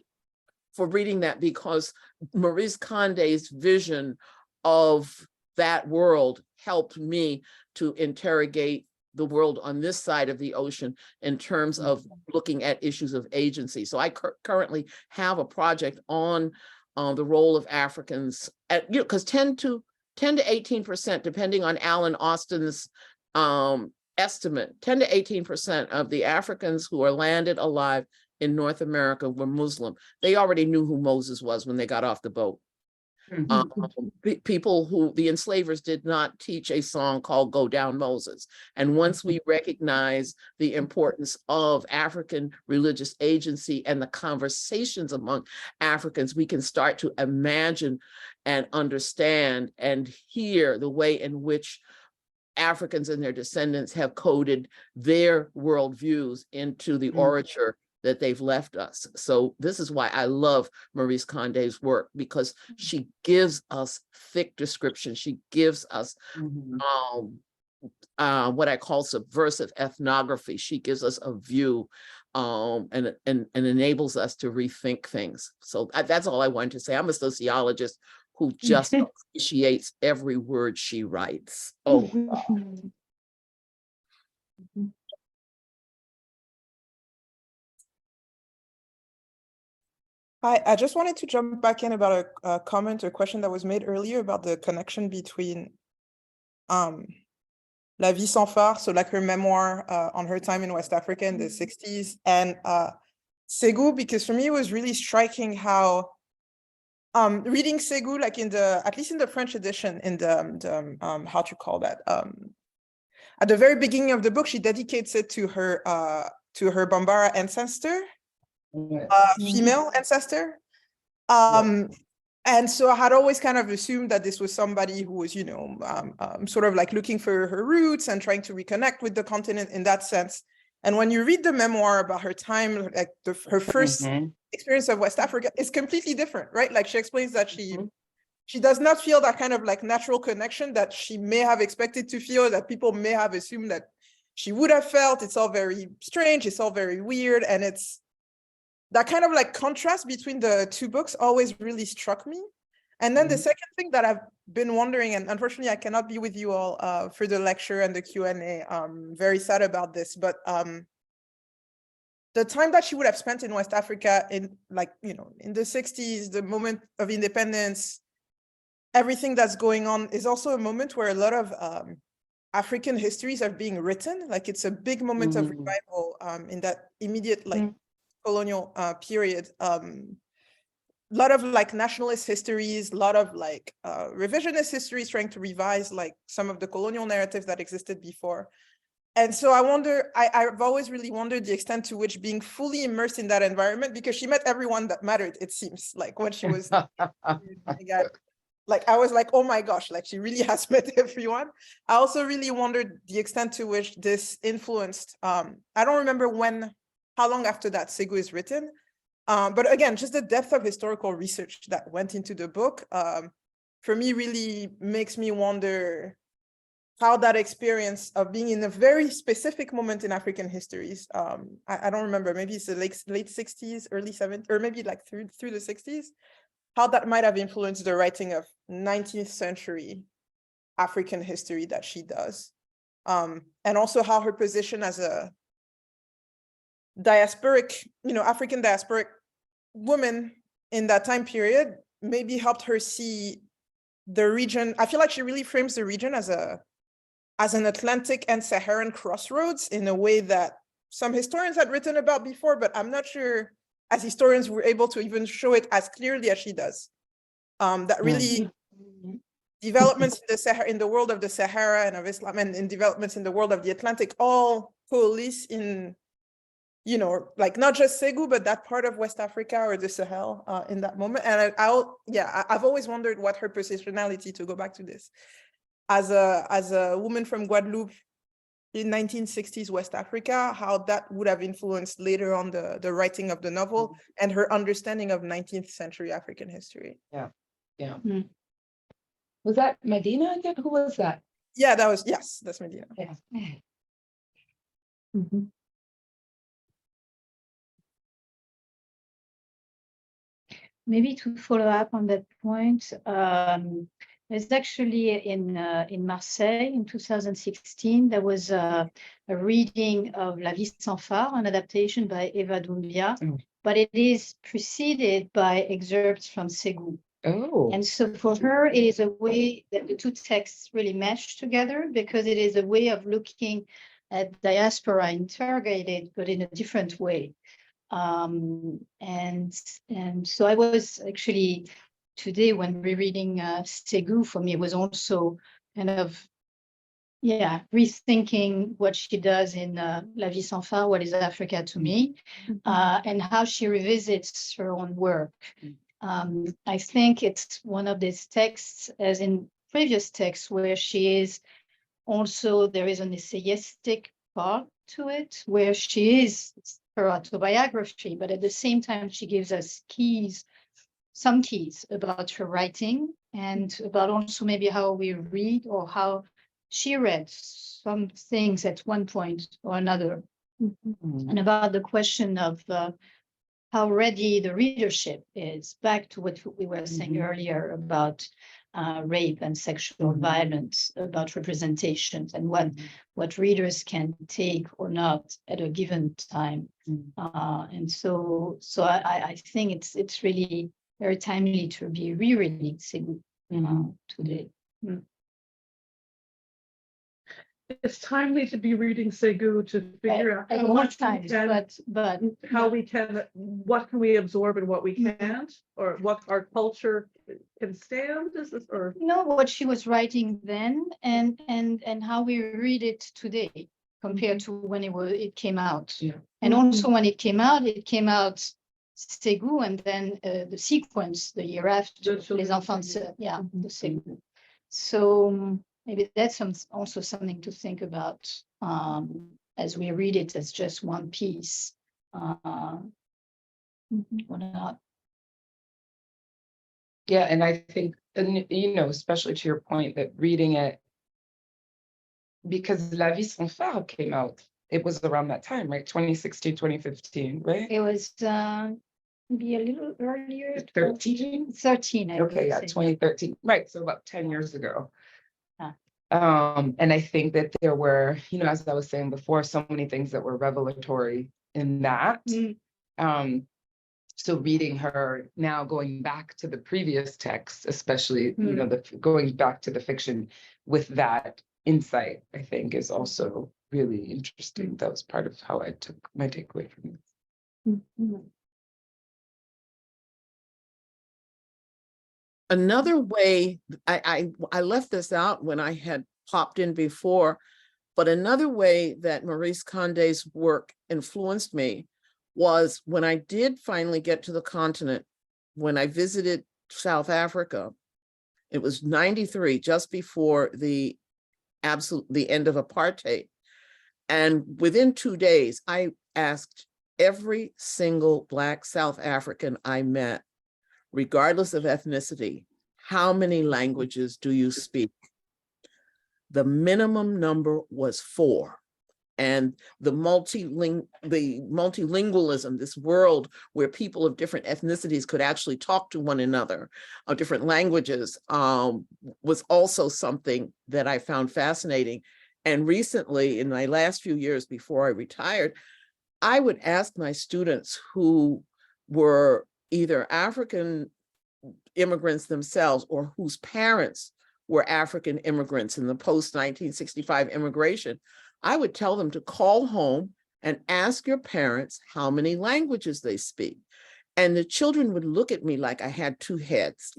reading that, because Maryse Condé's vision of that world helped me to interrogate the world on this side of the ocean in terms of looking at issues of agency. So I currently have a project on the role of Africans, because 10 to 18%, depending on Alan Austin's estimate, 10 to 18% of the Africans who are landed alive in North America were Muslim. They already knew who Moses was when they got off the boat. People who, the enslavers did not teach a song called Go Down Moses. And once we recognize the importance of African religious agency and the conversations among Africans, we can start to imagine and understand and hear the way in which Africans and their descendants have coded their worldviews into the orature that they've left us. So this is why I love Maryse Condé's work, because she gives us thick description. She gives us what I call subversive ethnography. She gives us a view and enables us to rethink things. So that's all I wanted to say. I'm a sociologist who just appreciates every word she writes. Oh, Hi, I just wanted to jump back in about a comment or question that was made earlier about the connection between La Vie Sans Phare, so like her memoir on her time in West Africa in the 60s, and Segu, because for me it was really striking how reading Segu, like at least in the French edition, in the how to call that, at the very beginning of the book, she dedicates it to her Bambara ancestor. Female ancestor. And so I had always kind of assumed that this was somebody who was, sort of like looking for her roots and trying to reconnect with the continent in that sense. And when you read the memoir about her time, like her first experience of West Africa, is completely different, right? Like she explains that she does not feel that kind of like natural connection that she may have expected to feel, that people may have assumed that she would have felt. It's all very strange. It's all very weird. And it's that kind of like contrast between the two books always really struck me. And then the second thing that I've been wondering, and unfortunately I cannot be with you all for the lecture and the Q&A, I'm very sad about this, but the time that she would have spent in West Africa in in the 60s, the moment of independence, everything that's going on is also a moment where a lot of African histories are being written. Like it's a big moment of revival in that immediate colonial period. A lot of like nationalist histories, a lot of like revisionist histories trying to revise like some of the colonial narratives that existed before. And so I wonder, I've always really wondered the extent to which being fully immersed in that environment, because she met everyone that mattered, it seems, like when she was like, I was like, oh my gosh, like she really has met everyone. I also really wondered the extent to which this influenced, I don't remember how long after that Segu is written. But again, just the depth of historical research that went into the book, for me really makes me wonder how that experience of being in a very specific moment in African histories, I don't remember, maybe it's the late 60s, early 70s, or maybe like through the 60s, how that might have influenced the writing of 19th century African history that she does. And also how her position as a diasporic, African diasporic woman in that time period maybe helped her see the region. I feel like she really frames the region as an Atlantic and Saharan crossroads in a way that some historians had written about before, but I'm not sure as historians we're able to even show it as clearly as she does. That really developments in the world of the Sahara and of Islam, and in developments in the world of the Atlantic all coalesce in, like not just Segu, but that part of West Africa or the Sahel in that moment. And I've always wondered what her positionality, to go back to this, as a woman from Guadeloupe in 1960s West Africa, how that would have influenced later on the writing of the novel and her understanding of 19th century African history. Yeah. Was that Medina again? Who was that? Yeah, that's Medina. Yeah. Maybe to follow up on that point, there's actually in Marseille in 2016, there was a reading of La Vie sans phare, an adaptation by Eva Doumbia, but it is preceded by excerpts from Segu. Oh. And so for her, it is a way that the two texts really mesh together, because it is a way of looking at diaspora interrogated, but in a different way. And so I was actually today, when rereading Segu, for me, it was also kind of, rethinking what she does in La Vie sans phare, What is Africa to Me, and how she revisits her own work. I think it's one of these texts, as in previous texts, where she is also, there is an essayistic part to it, where she is her autobiography, but at the same time, she gives us some keys about her writing, and about also maybe how we read, or how she read some things at one point or another, and about the question of how ready the readership is, back to what we were saying earlier about rape and sexual violence, about representations, and what readers can take or not at a given time. And so I think it's really very timely to be rereading Segu today. It's timely to be reading Segu to figure out at what times, but how we can, what can we absorb and what we can't, or what our culture can stand. Is this, or what she was writing then, and how we read it today compared to when it came out. And also when it came out Segu, and then the sequence the year after, Les Enfants, the Segu. So maybe that's also something to think about as we read it as just one piece. Or not. Yeah, and I think, especially to your point, that reading it, because La Vie sans phare came out, it was around that time, right? 2016, 2015, right? It was maybe a little earlier. 13? 13, I Okay, would say. 2013. Right, so about 10 years ago. And I think that there were, as I was saying before, so many things that were revelatory in that. So reading her now, going back to the previous text, especially, going back to the fiction with that insight, I think is also really interesting. That was part of how I took my takeaway from this. Another way, I left this out when I had popped in before, but another way that Maryse Condé's work influenced me was when I did finally get to the continent, when I visited South Africa. It was 93, just before the end of apartheid. And within 2 days, I asked every single Black South African I met, regardless of ethnicity, how many languages do you speak? the minimum number was 4. And the multilingualism, this world where people of different ethnicities could actually talk to one another, of different languages, was also something that I found fascinating. And recently, in my last few years before I retired, I would ask my students who were either African immigrants themselves or whose parents were African immigrants in the post-1965 immigration, I would tell them to call home and ask your parents how many languages they speak. And the children would look at me like I had 2 heads,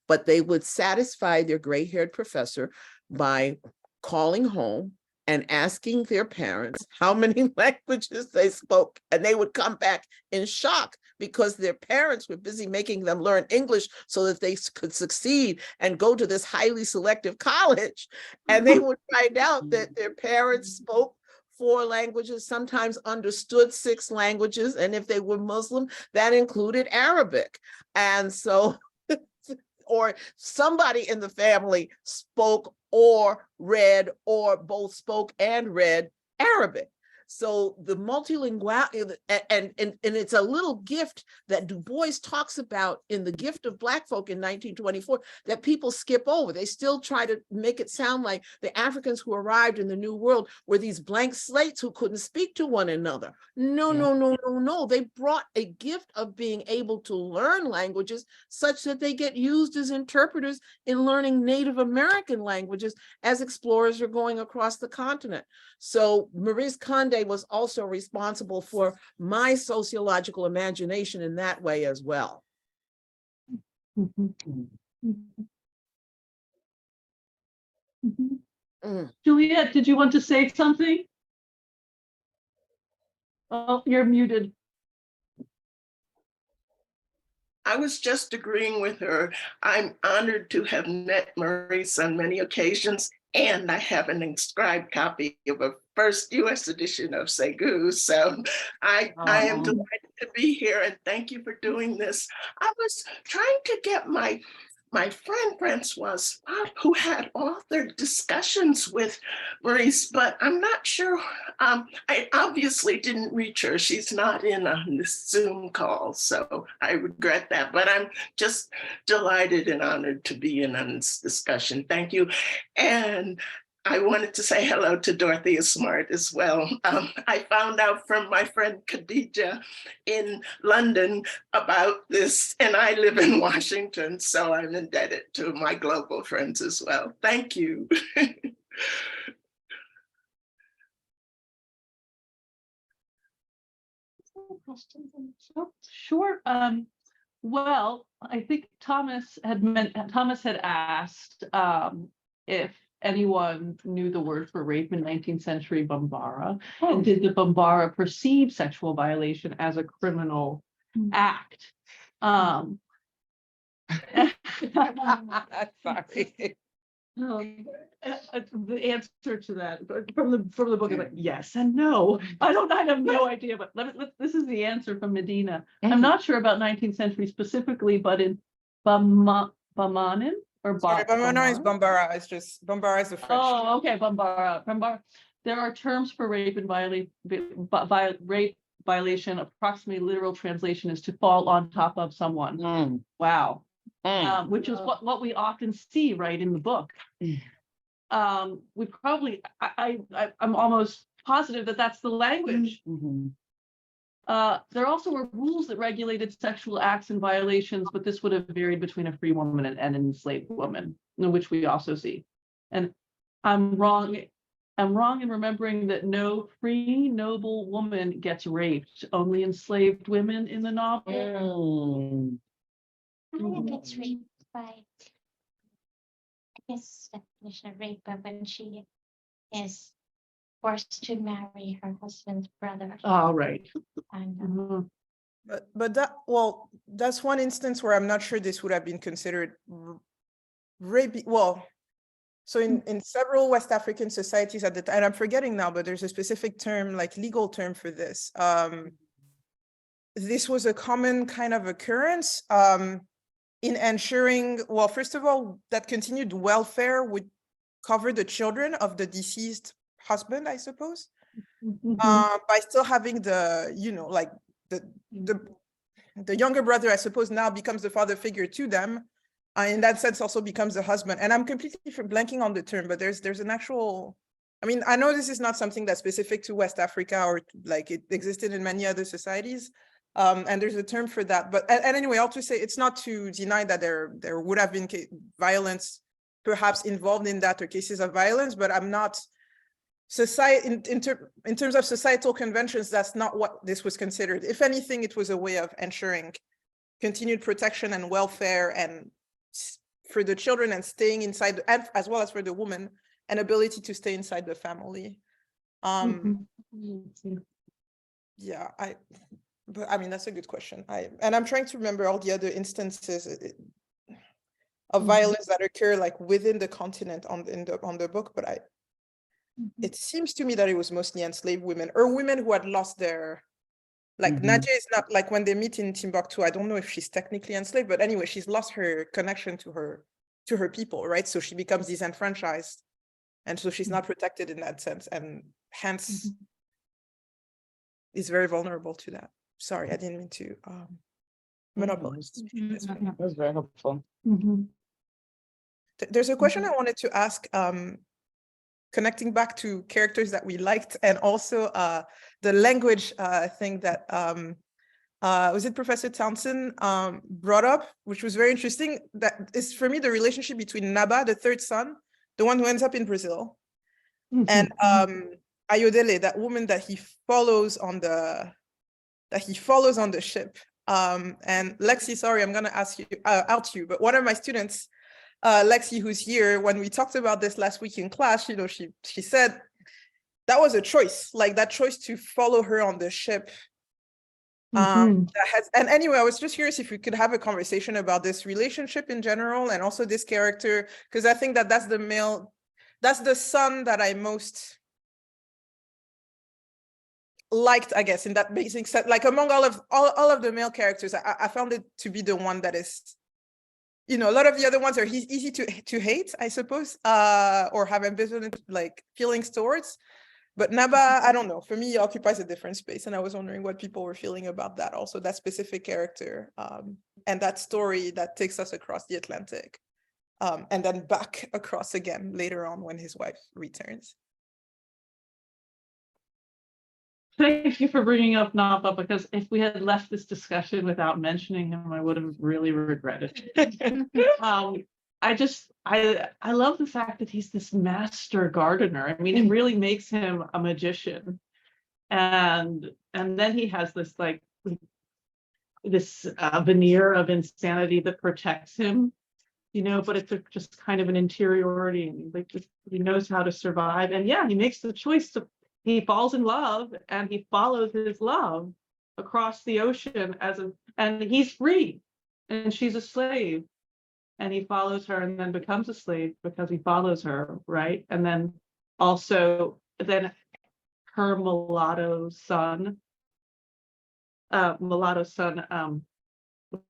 but they would satisfy their gray-haired professor by calling home and asking their parents how many languages they spoke. And they would come back in shock because their parents were busy making them learn English so that they could succeed and go to this highly selective college. And they would find out that their parents spoke 4 languages, sometimes understood 6 languages. And if they were Muslim, that included Arabic. And so, or somebody in the family spoke or read, or both spoke and read Arabic. So the multilingual, and it's a little gift that Du Bois talks about in The Gift of Black Folk in 1924 that people skip over. They still try to make it sound like the Africans who arrived in the New World were these blank slates who couldn't speak to one another. No. They brought a gift of being able to learn languages such that they get used as interpreters in learning Native American languages as explorers are going across the continent. So Maryse Condé was also responsible for my sociological imagination in that way as well. Juliet, did you want to say something? Oh, you're muted. I was just agreeing with her. I'm honored to have met Maryse on many occasions, and I have an inscribed copy of a first US edition of Segu. So I am delighted to be here, and thank you for doing this. I was trying to get my friend Francoise, who had authored discussions with Maryse, but I'm not sure. I obviously didn't reach her. She's not in on this Zoom call, so I regret that. But I'm just delighted and honored to be in on this discussion. Thank you. And I wanted to say hello to Dorothea Smart as well. I found out from my friend Khadija in London about this, and I live in Washington, so I'm indebted to my global friends as well. Thank you. Sure. Well, I think Thomas had asked if anyone knew the word for rape in 19th century Bambara, and did the Bambara perceive sexual violation as a criminal act? Sorry. The answer to that from the book is like yes and no. I have no idea, but this is the answer from Medina. I'm not sure about 19th century specifically, but in Bamanin or Bambara is Bambara. It's just Bambara is the French. Oh, okay, Bambara. There are terms for rape and rape violation. Approximately literal translation is to fall on top of someone. Wow. Which is what we often see right in the book. We probably, I'm almost positive that that's the language. There also were rules that regulated sexual acts and violations, but this would have varied between a free woman and an enslaved woman, which we also see. And I'm wrong in remembering that no free noble woman gets raped, only enslaved women in the novel. Kaya gets raped by, I guess, definition of rape, but when she is forced to marry her husband's brother. Oh, right. And, But that's one instance where I'm not sure this would have been considered rape. Well, so in several West African societies at the time, and I'm forgetting now, but there's a specific term, like legal term for this. This was a common kind of occurrence in ensuring, well, first of all, that continued welfare would cover the children of the deceased husband, I suppose, Mhm. by still having the, you know, like the younger brother, I suppose, now becomes the father figure to them. In that sense, also becomes the husband. And I'm completely blanking on the term, but there's an actual, I mean, I know this is not something that's specific to West Africa, or like it existed in many other societies. And there's a term for that. But and anyway, I'll just say it's not to deny that there would have been violence perhaps involved in that, or cases of violence, but I'm not society in terms of societal conventions, that's not what this was considered. If anything, it was a way of ensuring continued protection and welfare, and for the children, and staying inside, and as well as for the woman, an ability to stay inside the family. Yeah, but I mean, that's a good question. And I'm trying to remember all the other instances of violence that occur like within the continent on the book, but it seems to me that it was mostly enslaved women, or women who had lost their, like Nadia is not, like when they meet in Timbuktu, I don't know if she's technically enslaved, but anyway, she's lost her connection to her people, right? So she becomes disenfranchised, and so she's not protected in that sense, and hence is very vulnerable to that. Sorry, I didn't mean to monopolize. That was very helpful. There's a question I wanted to ask, connecting back to characters that we liked, and also the language thing that was it Professor Townsend brought up, which was very interesting. That is, for me, the relationship between Naba, the third son, the one who ends up in Brazil, and Ayodele, that woman that he follows on the ship. And Lexi, sorry, I'm gonna ask you out you, but one of my students, Lexi, who's here, when we talked about this last week in class, you know, she said that was a choice, like that choice to follow her on the ship. And anyway, I was just curious if we could have a conversation about this relationship in general, and also this character, because I think that that's the son that I most liked, I guess, in that basic set. Like among all of the male characters, I found it to be the one that is, you know, a lot of the other ones are easy to hate, I suppose, or have ambivalent like feelings towards. But Naba, I don't know, for me, it occupies a different space. And I was wondering what people were feeling about that also, that specific character, and that story that takes us across the Atlantic, and then back across again later on when his wife returns. Thank you for bringing up Napa, because if we had left this discussion without mentioning him, I would have really regretted it. I love the fact that he's this master gardener. I mean, it really makes him a magician. And then he has this like this veneer of insanity that protects him, you know, but it's just kind of an interiority, and like he knows how to survive. And yeah, he makes the choice to, he falls in love, and he follows his love across the ocean and he's free, and she's a slave, and he follows her and then becomes a slave because he follows her, right? And then also then her mulatto son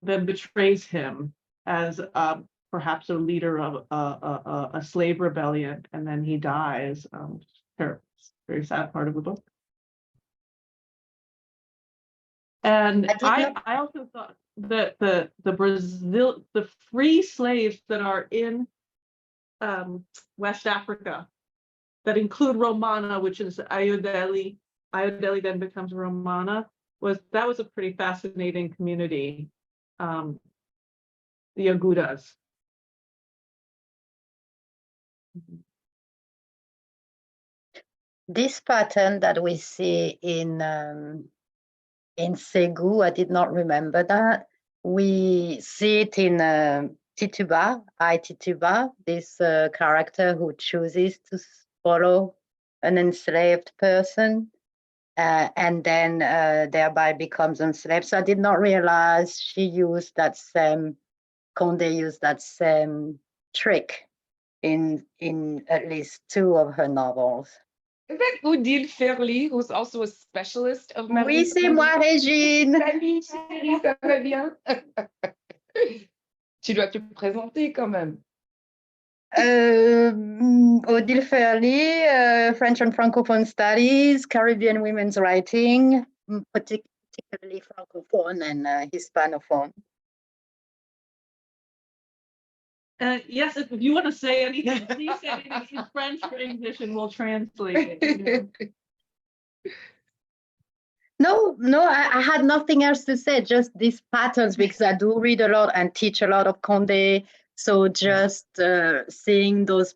then betrays him as perhaps a leader of a slave rebellion, and then he dies. Very sad part of the book. And I also thought that the free slaves that are in West Africa, that include Romana, which is Ayodele then becomes Romana, was a pretty fascinating community. The Agudas. This pattern that we see in Segu, I did not remember that. We see it in Tituba, this character who chooses to follow an enslaved person and then thereby becomes enslaved. So I did not realize Condé used that same trick in at least 2 of her novels. Is that Odile Ferly, who's also a specialist of Maryse? Oui, c'est moi, Régine. Salut, chérie, ça va bien? Tu dois te présenter quand même. Odile Fairley, French and Francophone Studies, Caribbean Women's Writing, particularly Francophone and Hispanophone. Yes, if you want to say anything, please say anything in French or English and we'll translate it. No, I had nothing else to say, just these patterns, because I do read a lot and teach a lot of Condé. So just seeing those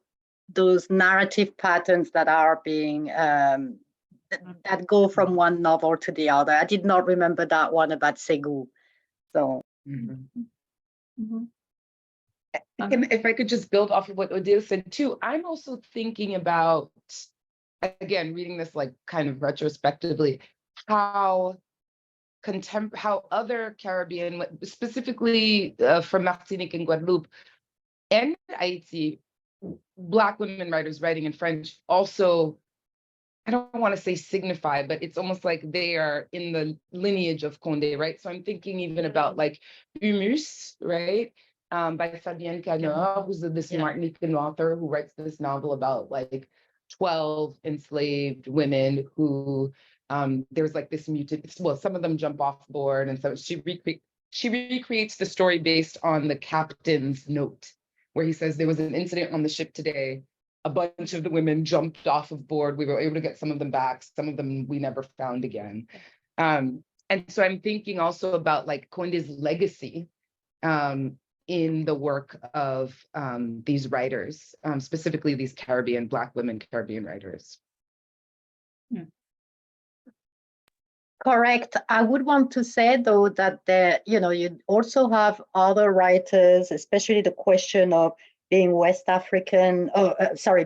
narrative patterns that are being, that go from one novel to the other. I did not remember that one about Segu. So. If I could just build off of what Odile said too, I'm also thinking about, again, reading this like kind of retrospectively, how other Caribbean, specifically from Martinique and Guadeloupe and Haiti, Black women writers writing in French also, I don't want to say signify, but it's almost like they are in the lineage of Condé, right? So I'm thinking even about like Humus, right? By Fabienne Canard, who's this Martinican author who writes this novel about like 12 enslaved women who there's like this mutant, well, some of them jump off board, and so she recreates the story based on the captain's note, where he says there was an incident on the ship today. A bunch of the women jumped off of board. We were able to get some of them back. Some of them we never found again. And so I'm thinking also about like Condé's legacy in the work of these writers, specifically these Black women Caribbean writers. Correct. I would want to say though that you also have other writers, especially the question of being West African,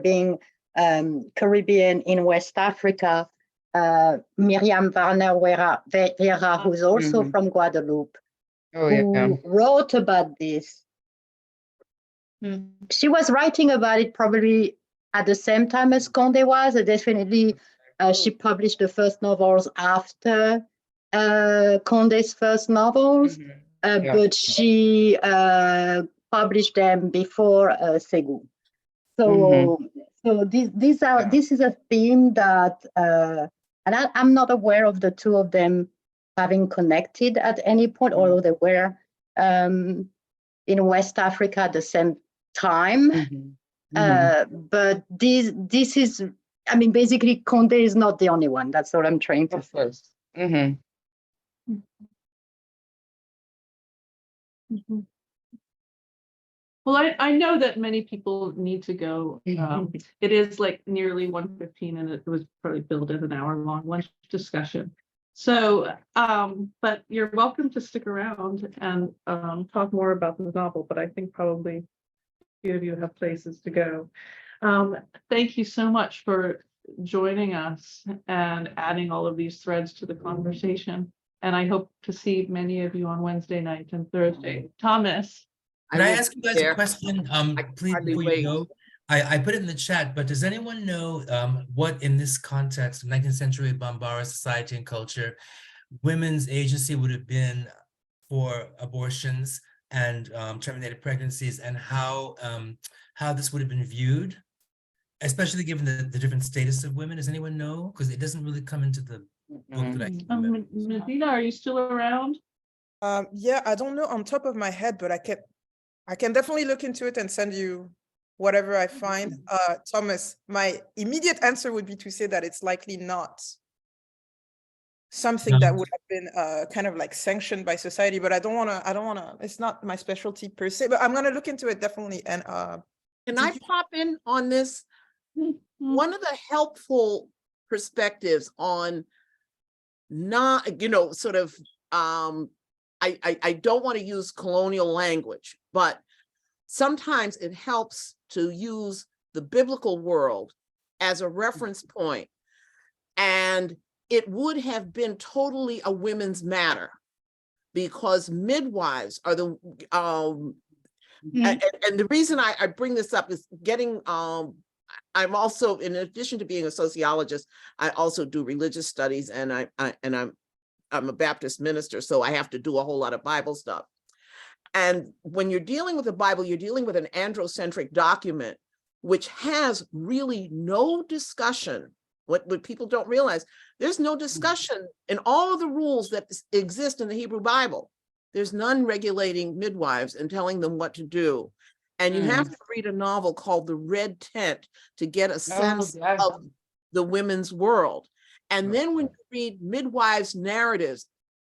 being Caribbean in West Africa. Miriam Varner-Vera, who's also from Guadeloupe, who wrote about this. She was writing about it probably at the same time as Condé was. Definitely, she published the first novels after Condé's first novels, but she published them before Segu. So, this is a theme that, and I'm not aware of the two of them having connected at any point, although they were in West Africa at the same time. But this is, I mean, basically Condé is not the only one. That's what I'm trying to say. Well, I know that many people need to go. It is like nearly 1:15 and it was probably billed as an hour-long lunch discussion. So, but you're welcome to stick around and talk more about the novel, but I think probably a few of you have places to go. Thank you so much for joining us and adding all of these threads to the conversation. And I hope to see many of you on Wednesday night and Thursday. Thomas. Can I ask you guys a question, please, before you go? I put it in the chat, but does anyone know what in this context, 19th century Bambara society and culture, women's agency would have been for abortions and terminated pregnancies, and how this would have been viewed, especially given the different status of women? Does anyone know? Because it doesn't really come into the book that I remember. Medina, are you still around? Yeah, I don't know on top of my head, but I can definitely look into it and send you whatever I find. Thomas, my immediate answer would be to say that it's likely not something that would have been kind of like sanctioned by society, but I don't want to, it's not my specialty per se, but I'm going to look into it definitely. And can I pop in on this? One of the helpful perspectives on not, sort of, I don't want to use colonial language, but sometimes it helps to use the biblical world as a reference point. And it would have been totally a women's matter, because midwives are the, and the reason I bring this up is getting, I'm also, in addition to being a sociologist, I also do religious studies, and I'm a Baptist minister, so I have to do a whole lot of Bible stuff. And when you're dealing with the Bible, you're dealing with an androcentric document which has really no discussion. What people don't realize, there's no discussion in all of the rules that exist in the Hebrew Bible. There's none regulating midwives and telling them what to do. And you have to read a novel called The Red Tent to get a sense of the women's world. And then when you read midwives' narratives,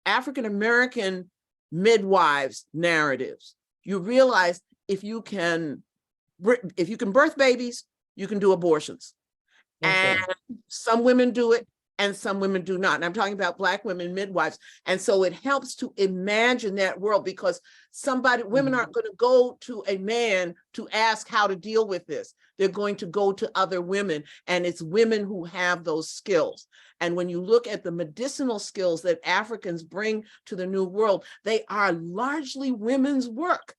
African-American midwives' narratives, you realize if you can birth babies, you can do abortions. And some women do it and some women do not. And I'm talking about Black women midwives. And so it helps to imagine that world, because women aren't going to go to a man to ask how to deal with this. They're going to go to other women, and it's women who have those skills. And when you look at the medicinal skills that Africans bring to the New World, they are largely women's work.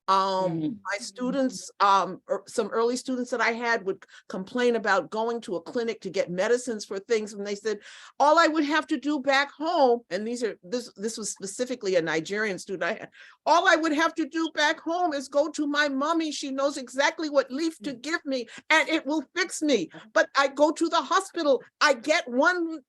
My students, some early students that I had would complain about going to a clinic to get medicines for things, and they said, all I would have to do back home, and this was specifically a Nigerian student I had, all I would have to do back home is go to my mommy. She knows exactly what leaf to give me, and it will fix me. But I go to the hospital, I get one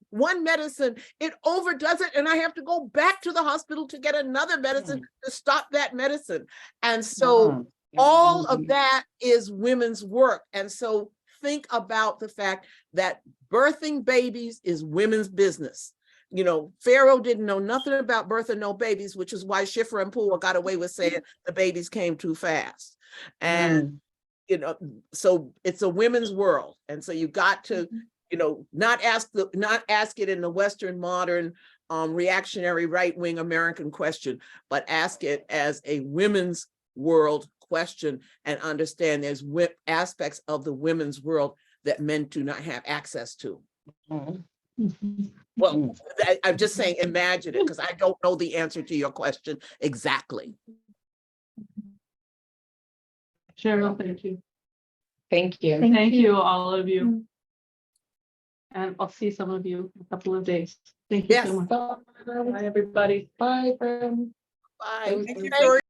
medicine, it overdoes it, and I have to go back to the hospital to get another medicine to stop that medicine. And so all of that is women's work. And so think about the fact that birthing babies is women's business. You know, Pharaoh didn't know nothing about birthing no babies, which is why Shifra and Puah got away with saying the babies came too fast. And, you know, so it's a women's world. And so you got to, you know, not ask it in the Western modern reactionary right-wing American question, but ask it as a women's world question, and understand there's aspects of the women's world that men do not have access to. Well, I'm just saying, imagine it, because I don't know the answer to your question exactly. Cheryl, thank you. Thank you. Thank you, all of you. And I'll see some of you in a couple of days. Thank you so much. Bye, everybody. Bye, friends. Bye. Thank you.